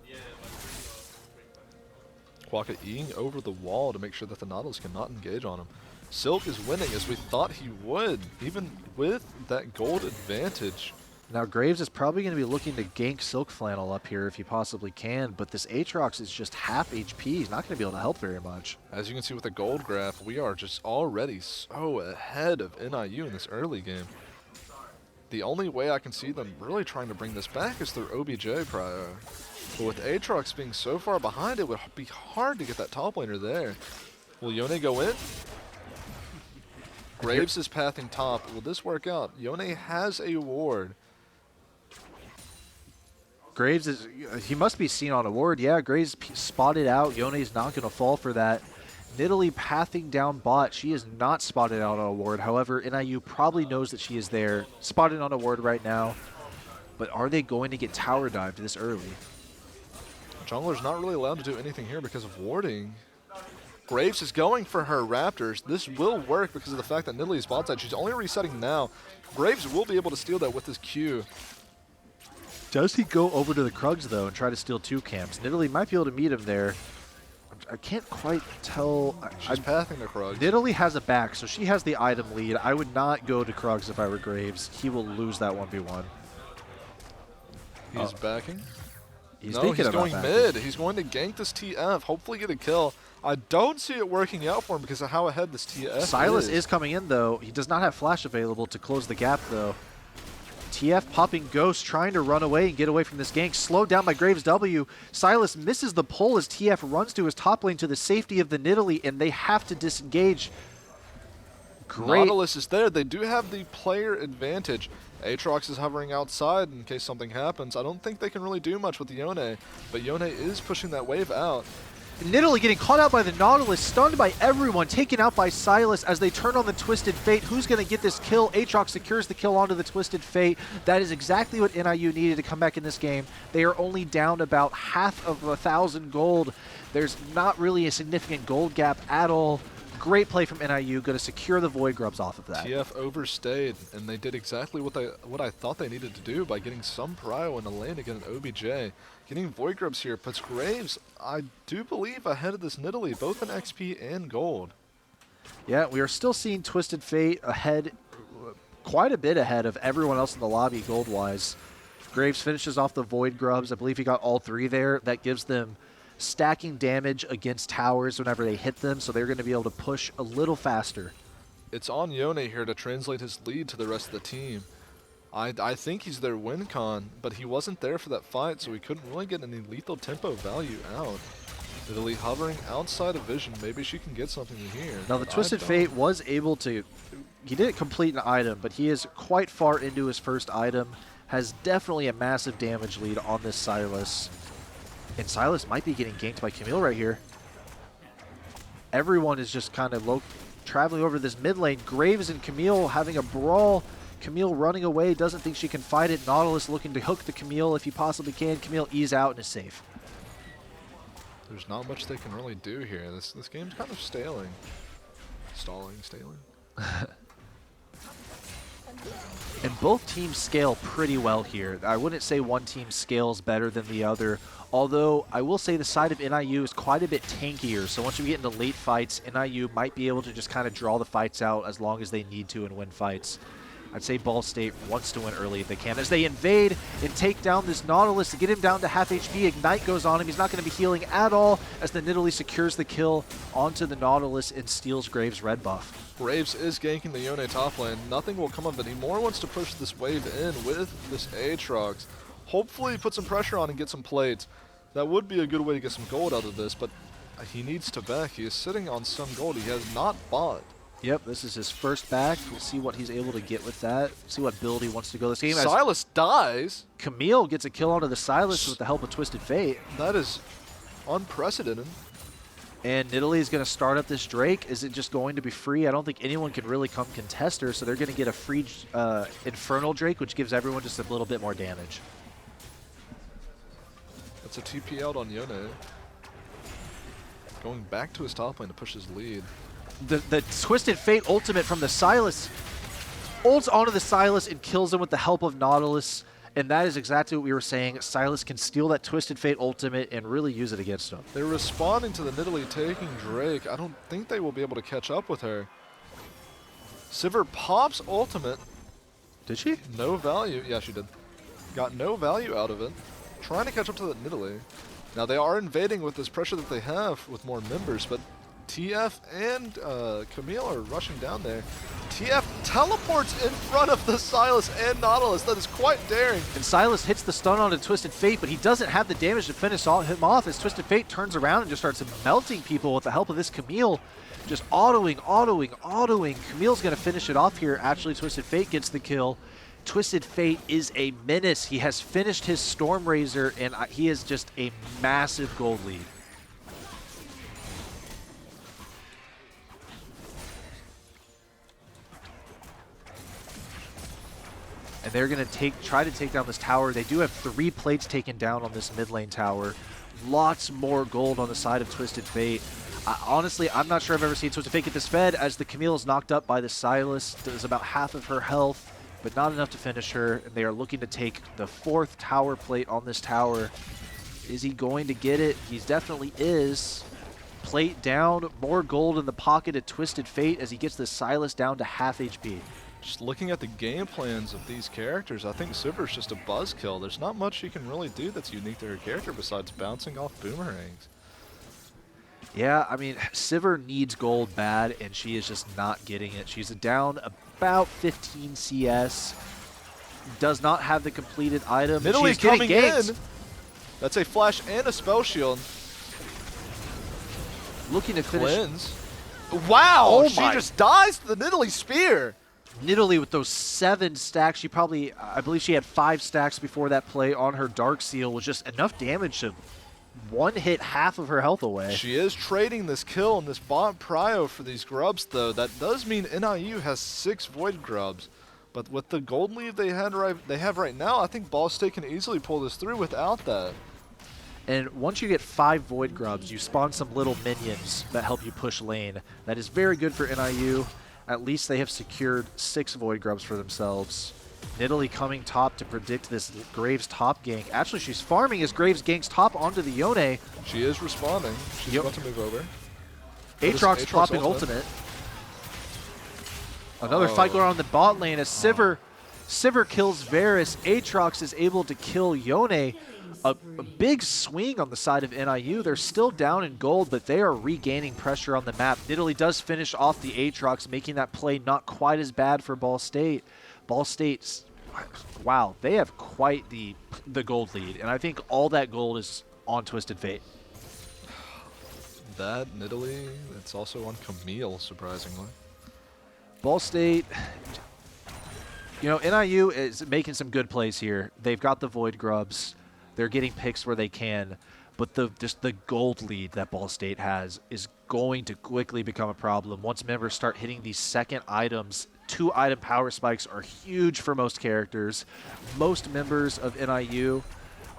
Quokka eating over the wall to make sure that the Nautilus cannot engage on him. Silk is winning as we thought he would, even with that gold advantage. Now Graves is probably going to be looking to gank Silk Flannel up here if he possibly can, but this Aatrox is just half HP. He's not going to be able to help very much. As you can see with the gold graph, we are just already so ahead of NIU in this early game. The only way I can see them really trying to bring this back is through OBJ prio. But with Aatrox being so far behind, it would be hard to get that top laner there. Will Yone go in? Graves is pathing top. Will this work out? Yone has a ward. Graves he must be seen on a ward. Yeah, Graves spotted out. Yone's not going to fall for that. Nidalee pathing down bot. She is not spotted out on a ward. However, NIU probably knows that she is there. Spotted on a ward right now. But are they going to get tower dived this early? Jungler's not really allowed to do anything here because of warding. Graves is going for her Raptors. This will work because of the fact that Nidalee is bot side. She's only resetting now. Graves will be able to steal that with his Q. Does he go over to the Krugs, though, and try to steal 2 camps? Nidalee might be able to meet him there. I can't quite tell. She's pathing to Krugs. Nidalee has a back, so she has the item lead. I would not go to Krugs if I were Graves. He will lose that 1v1. He's backing. He's going mid. He's going to gank this TF, hopefully get a kill. I don't see it working out for him because of how ahead this TF Silas is coming in, though. He does not have flash available to close the gap, though. TF popping Ghost, trying to run away and get away from this gank. Slowed down by Graves W. Silas misses the pull as TF runs to his top lane to the safety of the Nidalee, and they have to disengage. Great. Nautilus is there. They do have the player advantage. Aatrox is hovering outside in case something happens. I don't think they can really do much with Yone, but Yone is pushing that wave out. Nidalee getting caught out by the Nautilus, stunned by everyone, taken out by Silas as they turn on the Twisted Fate. Who's going to get this kill? Aatrox secures the kill onto the Twisted Fate. That is exactly what NIU needed to come back in this game. They are only down about half of 1,000 gold. There's not really a significant gold gap at all. Great play from NIU, going to secure the Void Grubs off of that. TF overstayed, and they did exactly what I thought they needed to do by getting some prio in the lane to get an OBJ. Getting Void Grubs here puts Graves, I do believe, ahead of this Nidalee, both in XP and gold. Yeah, we are still seeing Twisted Fate ahead, quite a bit ahead of everyone else in the lobby gold-wise. Graves finishes off the Void Grubs. I believe he got all 3 there. That gives them stacking damage against towers whenever they hit them, so they're going to be able to push a little faster. It's on Yone here to translate his lead to the rest of the team. I think he's their win con, but he wasn't there for that fight, so he couldn't really get any lethal tempo value out. Nidalee hovering outside of vision. Maybe she can get something here. Now the Twisted Fate was able to, he didn't complete an item, but he is quite far into his first item. Has definitely a massive damage lead on this Sylas. And Sylas might be getting ganked by Camille right here. Everyone is just kind of traveling over this mid lane. Graves and Camille having a brawl. Camille running away, doesn't think she can fight it. Nautilus looking to hook the Camille if he possibly can. Camille ease out and is safe. There's not much they can really do here. This game's kind of staling. Staling. And both teams scale pretty well here. I wouldn't say one team scales better than the other, although I will say the side of NIU is quite a bit tankier, so once we get into late fights, NIU might be able to just kind of draw the fights out as long as they need to and win fights. I'd say Ball State wants to win early if they can. As they invade and take down this Nautilus to get him down to half HP, Ignite goes on him. He's not going to be healing at all as the Nidalee secures the kill onto the Nautilus and steals Graves' red buff. Graves is ganking the Yone top lane. Nothing will come of it. He more wants to push this wave in with this Aatrox. Hopefully put some pressure on and get some plates. That would be a good way to get some gold out of this, but he needs to back. He is sitting on some gold. He has not bought. Yep, this is his first back. We'll see what he's able to get with that. See what build he wants to go this game. Sylas dies. Camille gets a kill onto the Sylas with the help of Twisted Fate. That is unprecedented. And Nidalee is going to start up this Drake. Is it just going to be free? I don't think anyone can really come contest her, so they're going to get a free Infernal Drake, which gives everyone just a little bit more damage. That's a TP out on Yone. Going back to his top lane to push his lead. The Twisted Fate ultimate from the Sylas ults onto the Sylas and kills him with the help of Nautilus. And that is exactly what we were saying. Sylas can steal that Twisted Fate ultimate and really use it against him. They're responding to the Nidalee taking Drake. I don't think they will be able to catch up with her. Sivir pops ultimate. Did she? No value. Yeah, she did. Got no value out of it. Trying to catch up to the Nidalee. Now they are invading with this pressure that they have with more members, but TF and Camille are rushing down there. TF teleports in front of the Sylas and Nautilus. That is quite daring. And Sylas hits the stun onto Twisted Fate, but he doesn't have the damage to finish him off as Twisted Fate turns around and just starts melting people with the help of this Camille. Just autoing. Camille's going to finish it off here. Actually, Twisted Fate gets the kill. Twisted Fate is a menace. He has finished his Storm Razor, and he is just a massive gold lead. And they're going to try to take down this tower. They do have 3 plates taken down on this mid lane tower. Lots more gold on the side of Twisted Fate. Honestly, I'm not sure I've ever seen Twisted Fate get this fed, as the Camille is knocked up by the Sylas. Does about half of her health, but not enough to finish her. And they are looking to take the 4th tower plate on this tower. Is he going to get it? He definitely is. Plate down, more gold in the pocket of Twisted Fate as he gets the Sylas down to half HP. Just looking at the game plans of these characters, I think Sivir's just a buzzkill. There's not much she can really do that's unique to her character besides bouncing off boomerangs. Yeah, I mean, Sivir needs gold bad, and she is just not getting it. She's down about 15 CS. Does not have the completed item. Nidalee She's getting coming ganked. in. That's a flash and a spell shield. Looking to finish. Cleanse. Wow! Oh she my. just dies to the Nidalee spear. Nidalee with those 7 stacks. She probably, I believe she had 5 stacks before that play on her Dark Seal, was just enough damage to one hit half of her health away. She is trading this kill and this bot prio for these grubs, though. That does mean NIU has 6 Void Grubs. But with the gold lead they have right now, I think Ball State can easily pull this through without that. And once you get 5 Void Grubs, you spawn some little minions that help you push lane. That is very good for NIU. At least they have secured 6 Void Grubs for themselves. Nidalee coming top to predict this Graves top gank. Actually, she's farming as Graves ganks top onto the Yone. She is responding. She's about to move over. Aatrox popping ultimate. Another fight going on in the bot lane as Sivir kills Varus. Aatrox is able to kill Yone. A big swing on the side of NIU. They're still down in gold, but they are regaining pressure on the map. Nidalee does finish off the Aatrox, making that play not quite as bad for Ball State. Ball State's, wow, they have quite the gold lead, and I think all that gold is on Twisted Fate. That Nidalee, it's also on Camille, surprisingly. Ball State, you know, NIU is making some good plays here. They've got the Void Grubs. They're getting picks where they can, but just the gold lead that Ball State has is going to quickly become a problem. Once members start hitting these second items, 2-item power spikes are huge for most characters. Most members of NIU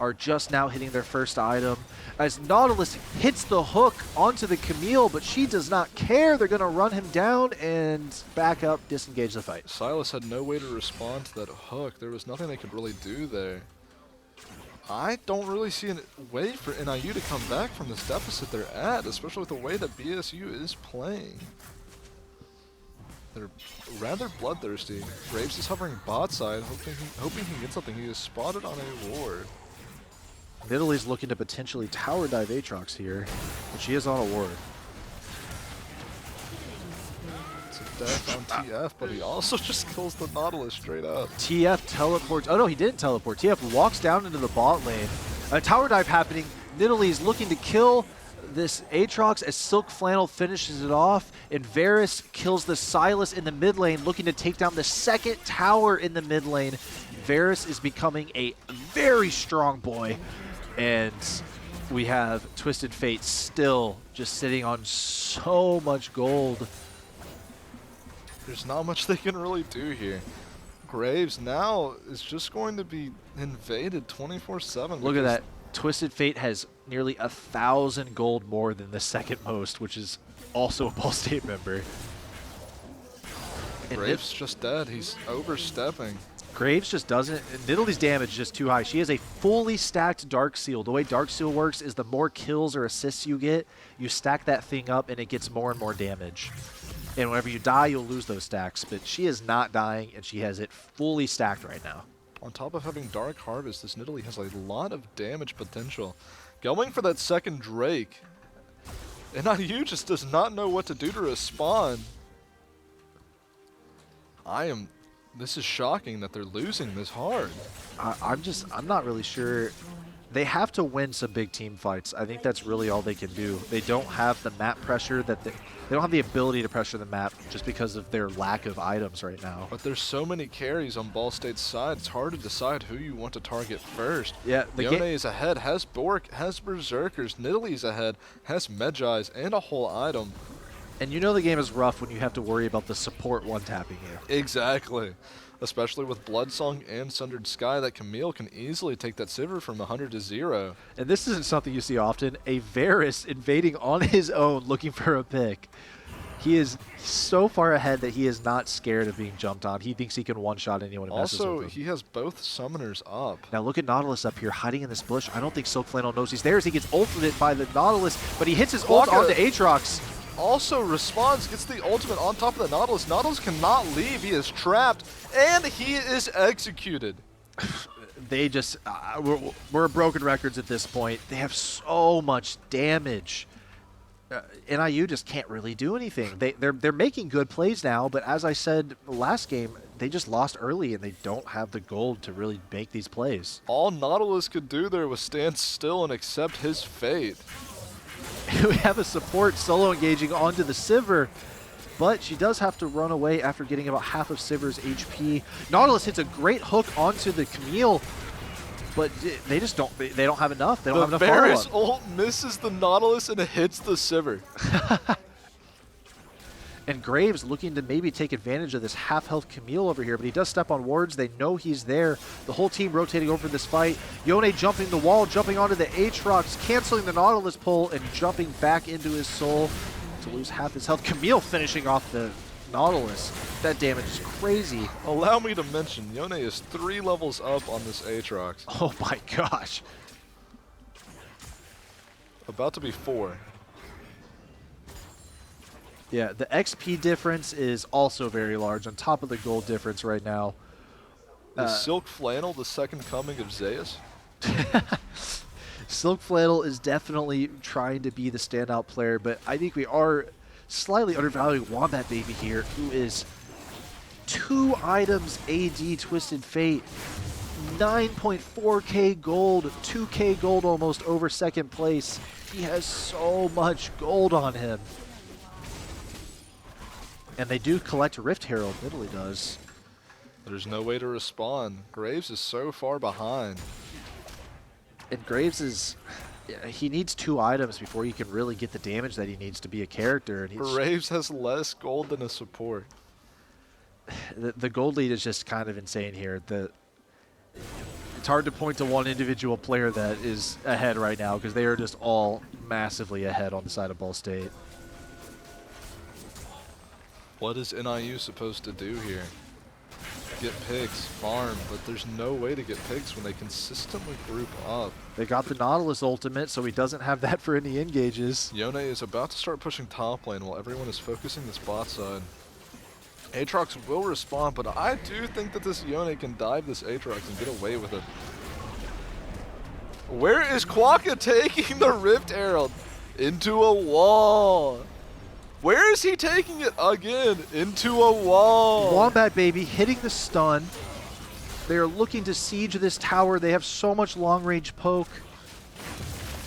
are just now hitting their first item. As Nautilus hits the hook onto the Camille, but she does not care. They're going to run him down and back up, disengage the fight. Silas had no way to respond to that hook. There was nothing they could really do there. I don't really see a way for NIU to come back from this deficit they're at, especially with the way that BSU is playing. They're rather bloodthirsty. Graves is hovering bot side, hoping he can get something. He is spotted on a ward. Nidalee's looking to potentially tower dive Aatrox here, but she is on a ward. It's a death on TF, but he also just kills the Nautilus straight up. TF teleports. Oh no, he didn't teleport. TF walks down into the bot lane. A tower dive happening. Nidalee's looking to kill this Aatrox as Silk Flannel finishes it off, and Varus kills the Silas in the mid lane, looking to take down the second tower in the mid lane. Varus is becoming a very strong boy, and we have Twisted Fate still just sitting on so much gold. There's not much they can really do here. Graves now is just going to be invaded 24/7. Look at that. Twisted Fate has nearly 1,000 gold more than the second most, which is also a Ball State member. And Graves just dead. He's overstepping. Graves just doesn't. Nidalee's damage is just too high. She has a fully stacked Dark Seal. The way Dark Seal works is the more kills or assists you get, you stack that thing up and it gets more and more damage. And whenever you die, you'll lose those stacks. But she is not dying, and she has it fully stacked right now. On top of having Dark Harvest, this Nidalee has a lot of damage potential. Going for that second Drake. NIU just does not know what to do to respond. This is shocking that they're losing this hard. I'm not really sure. They have to win some big team fights. I think that's really all they can do. They don't have the map pressure they don't have the ability to pressure the map just because of their lack of items right now. But there's so many carries on Ball State's side, it's hard to decide who you want to target first. Yeah, Yone is ahead, has Bork, has Berserkers, Nidalee's ahead, has Medjai's, and a whole item. And you know the game is rough when you have to worry about the support one-tapping you. Exactly. Especially with Bloodsong and Sundered Sky, that Camille can easily take that Sivir from 100 to 0. And this isn't something you see often. A Varus invading on his own looking for a pick. He is so far ahead that he is not scared of being jumped on. He thinks he can one-shot anyone who messes Also, with him. he has both summoners up. Now look at Nautilus up here hiding in this bush. I don't think Silk Flannel knows he's there as he gets ulted by the Nautilus, but he hits his ult onto Aatrox. Also responds, gets the ultimate on top of the Nautilus. Nautilus cannot leave, he is trapped, and he is executed. They just, we're broken records at this point. They have so much damage. NIU just can't really do anything. They're making good plays now, but as I said last game, they just lost early and they don't have the gold to really make these plays. All Nautilus could do there was stand still and accept his fate. We have a support solo engaging onto the Sivir, but she does have to run away after getting about half of Sivir's HP. Nautilus hits a great hook onto the Camille, but they just don't have enough. They don't have enough Varus follow-up. ult misses the Nautilus and hits the Sivir. And Graves looking to maybe take advantage of this half-health Camille over here, but he does step on wards. They know he's there. The whole team rotating over this fight. Yone jumping the wall, jumping onto the Aatrox, canceling the Nautilus pull, and jumping back into his soul to lose half his health. Camille finishing off the Nautilus. That damage is crazy. Allow me to mention, Yone is 3 levels up on this Aatrox. Oh my gosh. About to be 4. Yeah, the XP difference is also very large on top of the gold difference right now. Is Silk Flannel the second coming of Zeus? Silk Flannel is definitely trying to be the standout player, but I think we are slightly undervaluing Wombat Baby here, who is 2 items AD Twisted Fate, 9.4k gold, 2k gold almost over second place. He has so much gold on him. And they do collect Rift Herald, Italy does. There's no way to respond. Graves is so far behind. And Graves is, he needs 2 items before he can really get the damage that he needs to be a character. And Graves has less gold than a support. The gold lead is just kind of insane here. It's hard to point to one individual player that is ahead right now because they are just all massively ahead on the side of Ball State. What is NIU supposed to do here? Get picks, farm, but there's no way to get picks when they consistently group up. They got the Nautilus ultimate, so he doesn't have that for any engages. Yone is about to start pushing top lane while everyone is focusing this bot side. Aatrox will respond, but I do think that this Yone can dive this Aatrox and get away with it. Where is Quokka taking the Rift Herald? Into a wall. Where is he taking it again? Into a wall. Wombat Baby hitting the stun. They are looking to siege this tower. They have so much long-range poke.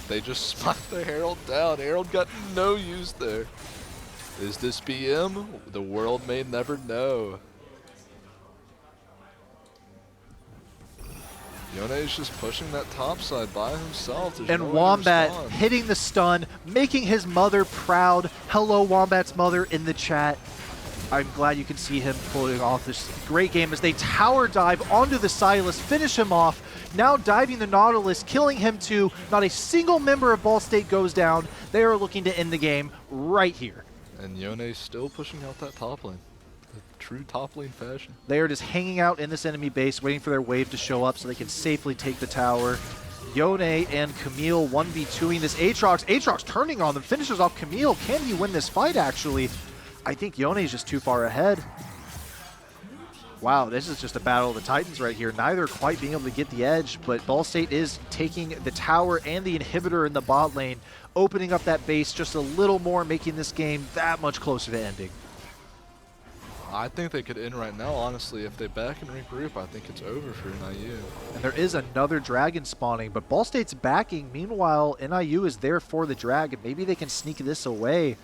They just smacked the Herald down. Herald got no use there. Is this BM? The world may never know. Yone is just pushing that top side by himself. There's no And way to Wombat respond. hitting the stun, making his mother proud. Hello, Wombat's mother in the chat. I'm glad you can see him pulling off this great game as they tower dive onto the Silas, finish him off. Now diving the Nautilus, killing him too. Not a single member of Ball State goes down. They are looking to end the game right here. And Yone still pushing out that top lane. The true top lane fashion. They are just hanging out in this enemy base, waiting for their wave to show up so they can safely take the tower. Yone and Camille 1v2ing this Aatrox. Aatrox turning on them, finishes off Camille. Can he win this fight, actually? I think Yone is just too far ahead. Wow, this is just a battle of the Titans right here. Neither quite being able to get the edge, but Ball State is taking the tower and the inhibitor in the bot lane, opening up that base just a little more, making this game that much closer to ending. I think they could end right now, honestly. If they back and regroup, I think it's over for NIU. And there is another dragon spawning, but Ball State's backing. Meanwhile, NIU is there for the dragon. Maybe they can sneak this away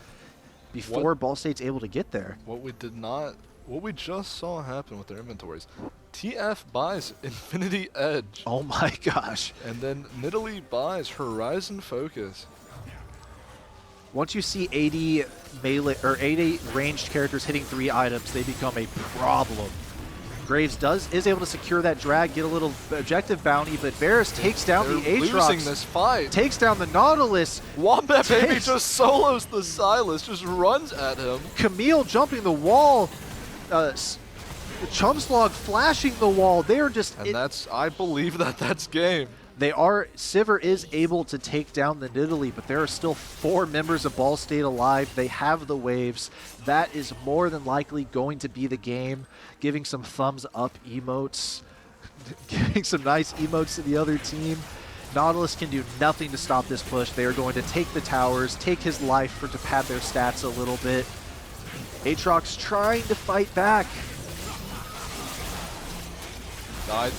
before Ball State's able to get there. What we just saw happen with their inventories. TF buys Infinity Edge. Oh my gosh. And then Nidalee buys Horizon Focus. Once you see 80 melee or 80 ranged characters hitting 3 items, they become a problem. Graves is able to secure that drag, get a little objective bounty, but Varus takes down the Aatrox. Losing this fight. Takes down the Nautilus. Wombat Baby just solos the Silas, just runs at him. Camille jumping the wall. Chumslog flashing the wall. They're just... And I believe that's game. Sivir is able to take down the Nidalee, but there are still 4 members of Ball State alive. They have the waves. That is more than likely going to be the game. Giving some thumbs up emotes. Giving some nice emotes to the other team. Nautilus can do nothing to stop this push. They are going to take the towers, take his life to pad their stats a little bit. Aatrox trying to fight back.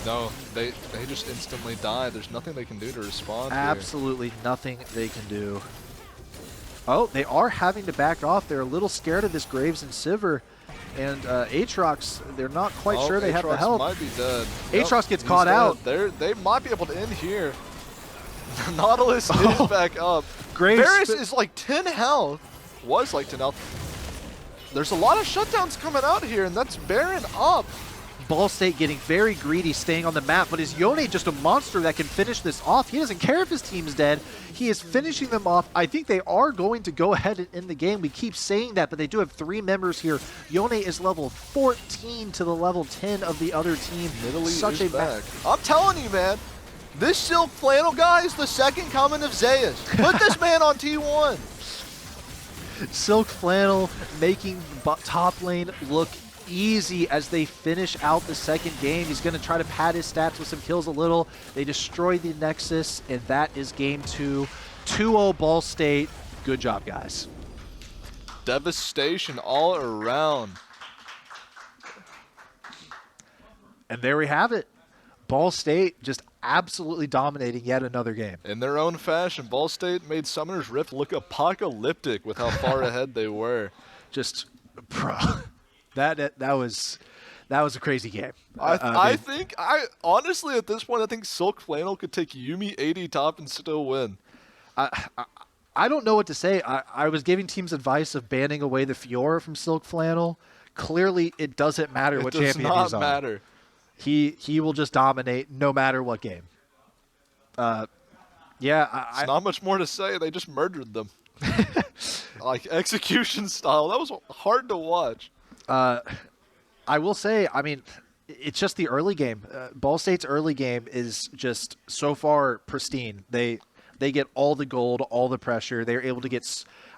No, they just instantly die. There's nothing they can do to respond. Absolutely nothing they can do. Oh, they are having to back off. They're a little scared of this Graves and Sivir. And Aatrox, they're not quite sure they have the help. Might be dead. Aatrox gets caught out. They might be able to end here. Nautilus is back up. Graves Varus is like 10 health. Was like 10 health. There's a lot of shutdowns coming out here, and that's Baron up. Ball State getting very greedy, staying on the map, but is Yone just a monster that can finish this off? He doesn't care if his team's dead. He is finishing them off. I think they are going to go ahead and end the game. We keep saying that, but they do have 3 members here. Yone is level 14 to the level 10 of the other team. Italy Such is a back. I'm telling you, man, this Silk Flannel guy is the second coming of Zayas. Put this man on T1. Silk Flannel making top lane look easy as they finish out the second game. He's going to try to pad his stats with some kills a little. They destroy the Nexus, and that is game 2. 2-0 Ball State. Good job, guys. Devastation all around. And there we have it. Ball State just absolutely dominating yet another game. In their own fashion, Ball State made Summoner's Rift look apocalyptic with how far ahead they were. Just, bro, that was a crazy game. I think honestly at this point I think Silk Flannel could take Yumi 80 top and still win. I don't know what to say. I was giving teams advice of banning away the Fiora from Silk Flannel. Clearly, it doesn't matter what champion he's on. It does not matter. He will just dominate no matter what game. Yeah, It's not much more to say. They just murdered them. Like execution style. That was hard to watch. I will say, I mean, it's just the early game. Ball State's early game is just so far pristine. They get all the gold, all the pressure. They're able to get.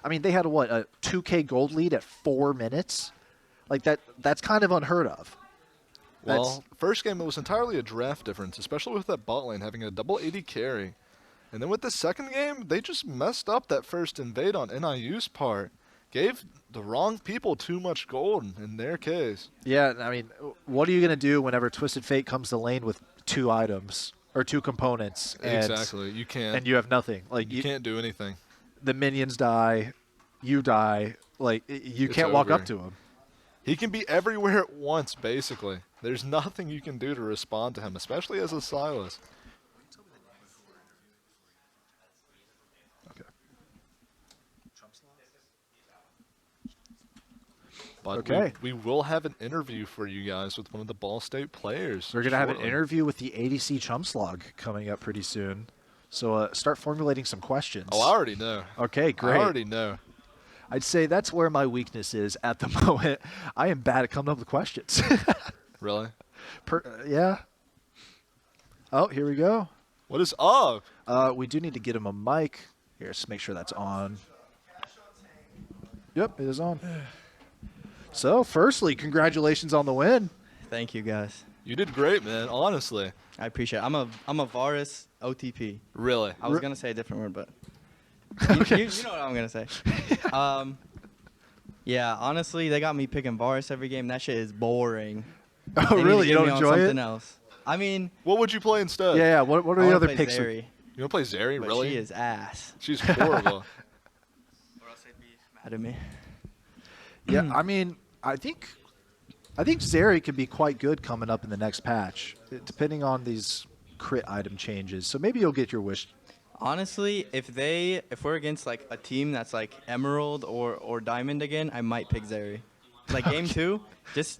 I mean, they had a 2K gold lead at 4 minutes. Like that's kind of unheard of. Well, first game it was entirely a draft difference, especially with that bot lane having a double 80 carry. And then with the second game, they just messed up that first invade on NIU's part. Gave the wrong people too much gold in their case. Yeah, I mean, what are you going to do whenever Twisted Fate comes to lane with 2 items or 2 components? Exactly, you can't. And you have nothing. Like you can't do anything. The minions die, you die. Like you can't walk up to him. He can be everywhere at once, basically. There's nothing you can do to respond to him, especially as a Silas. But okay. We will have an interview for you guys with one of the Ball State players. We're going to have an interview with the ADC Chumslog coming up pretty soon. So start formulating some questions. Oh, I already know. Okay, great. I already know. I'd say that's where my weakness is at the moment. I am bad at coming up with questions. Really? Yeah. Oh, here we go. What is up? We do need to get him a mic. Here, let's make sure that's on. Yep, it is on. So, firstly, congratulations on the win. Thank you, guys. You did great, man. Honestly. I appreciate it. I'm a Varus OTP. Really? I was gonna say a different word, but you know what I'm gonna say. Yeah, honestly, they got me picking Varus every game. That shit is boring. Oh, They need to really? get You don't me on enjoy something it? else. I mean, What would you play instead? Yeah. What are I the wanna other play picks? Zeri, You want to play Zeri? but Really? she is ass. She's horrible. Or else they'd be mad at me. Yeah, I mean, I think Zeri could be quite good coming up in the next patch, depending on these crit item changes. So maybe you'll get your wish. Honestly, if we're against like a team that's like Emerald or Diamond again, I might pick Zeri. Like game 2, just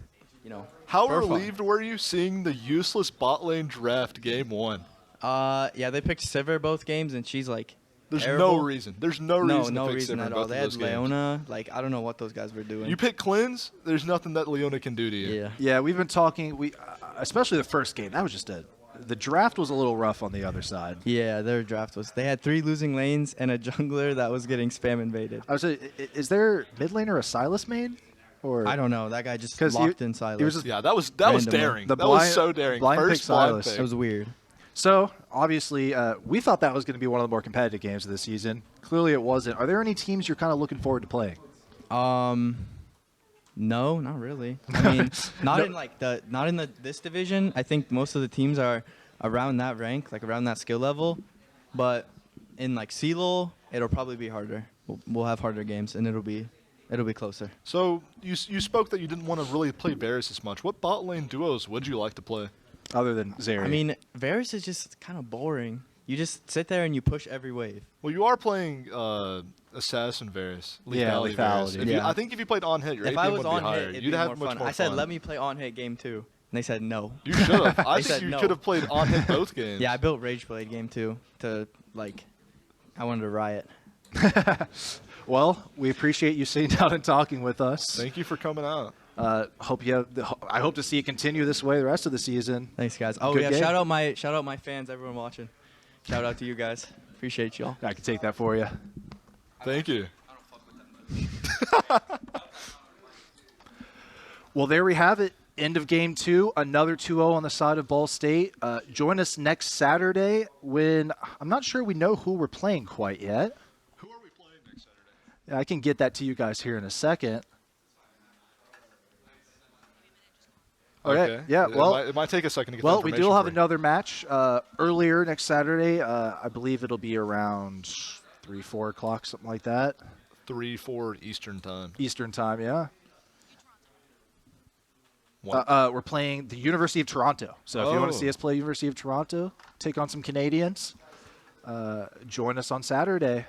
How for fun. relieved were you seeing the useless bot lane draft game 1? Yeah, they picked Sivir both games, and she's like. There's terrible. no reason. There's no reason No to pick reason Sivir at in all. both They of had those games. Leona. Like, I don't know what those guys were doing. You pick Cleanse, there's nothing that Leona can do to you. Yeah. Yeah, we've been talking. Especially the first game. That was just the draft was a little rough on the other side. Yeah, their draft was. They had 3 losing lanes and a jungler that was getting spam invaded. I was say, is there mid laner a Silas main? Or I don't know. That guy just 'Cause locked he- in Silas. he was just- Yeah, that was Randomly. daring. The That was blind- so daring. blind pick First blind Silas. pick. It was weird. So obviously, we thought that was going to be one of the more competitive games of the season. Clearly, it wasn't. Are there any teams you're kind of looking forward to playing? No, not really. I mean, not in this division. I think most of the teams are around that rank, like around that skill level. But in like CLoL, it'll probably be harder. We'll have harder games, and it'll be closer. So you spoke that you didn't want to really play Varus as much. What bot lane duos would you like to play? Other than Zeri. I mean, Varus is just kind of boring. You just sit there and you push every wave. Well, you are playing Assassin Varus. Yeah, Lethality. Lethality. Varus. Yeah. I think if you played on hit, your If APM I would was be on higher. hit, it'd You'd be have more much fun. more I said, fun. let me play on hit game 2. And they said no. You should have. I They think said you no. could have played on hit both games. Yeah, I built Rageblade game 2 to, like, I wanted to riot. Well, we appreciate you sitting down and talking with us. Thank you for coming out. I hope to see it continue this way the rest of the season. Thanks, guys. Oh, Good yeah, game. shout out my fans, everyone watching. Shout out to you guys. Appreciate y'all. I can take that for you. Thank you. Well, there we have it. End of game 2. Another 2-0 on the side of Ball State. Join us next Saturday when I'm not sure we know who we're playing quite yet. Who are we playing next Saturday? Yeah, I can get that to you guys here in a second. Okay. Yeah. Well, it might take a second to get. well, the we do information have for you. another match earlier next Saturday. I believe it'll be around 3, 4 o'clock, something like that. 3, 4 Eastern time. Eastern time. Yeah. One. We're playing the University of Toronto. So if you want to see us play University of Toronto, take on some Canadians, join us on Saturday.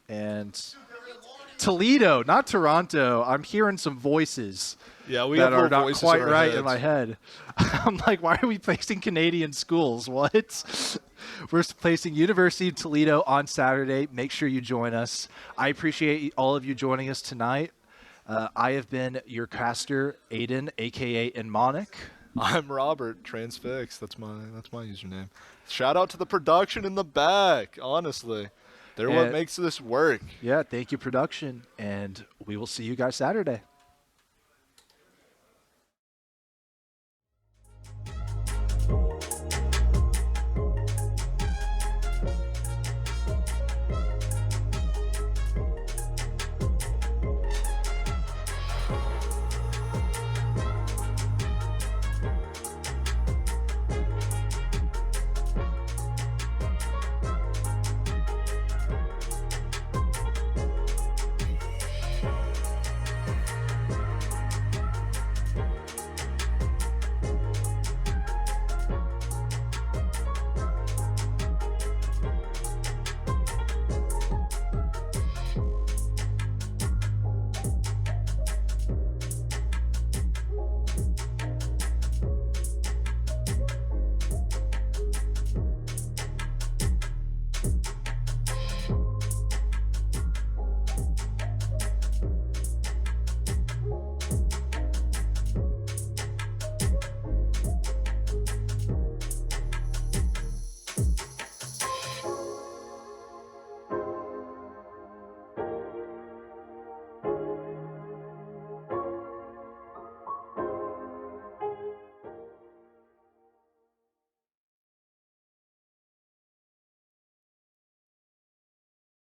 And Toledo, not Toronto. I'm hearing some voices Yeah, we that have are little not voices quite in our right in heads. my head. I'm like, why are we placing Canadian schools? What? We're placing University of Toledo on Saturday. Make sure you join us. I appreciate all of you joining us tonight. I have been your caster, Aiden, a.k.a. Inmonic. I'm Robert Transfix. That's my username. Shout out to the production in the back. Honestly, they're what And- makes this work. Yeah, thank you, production. And we will see you guys Saturday.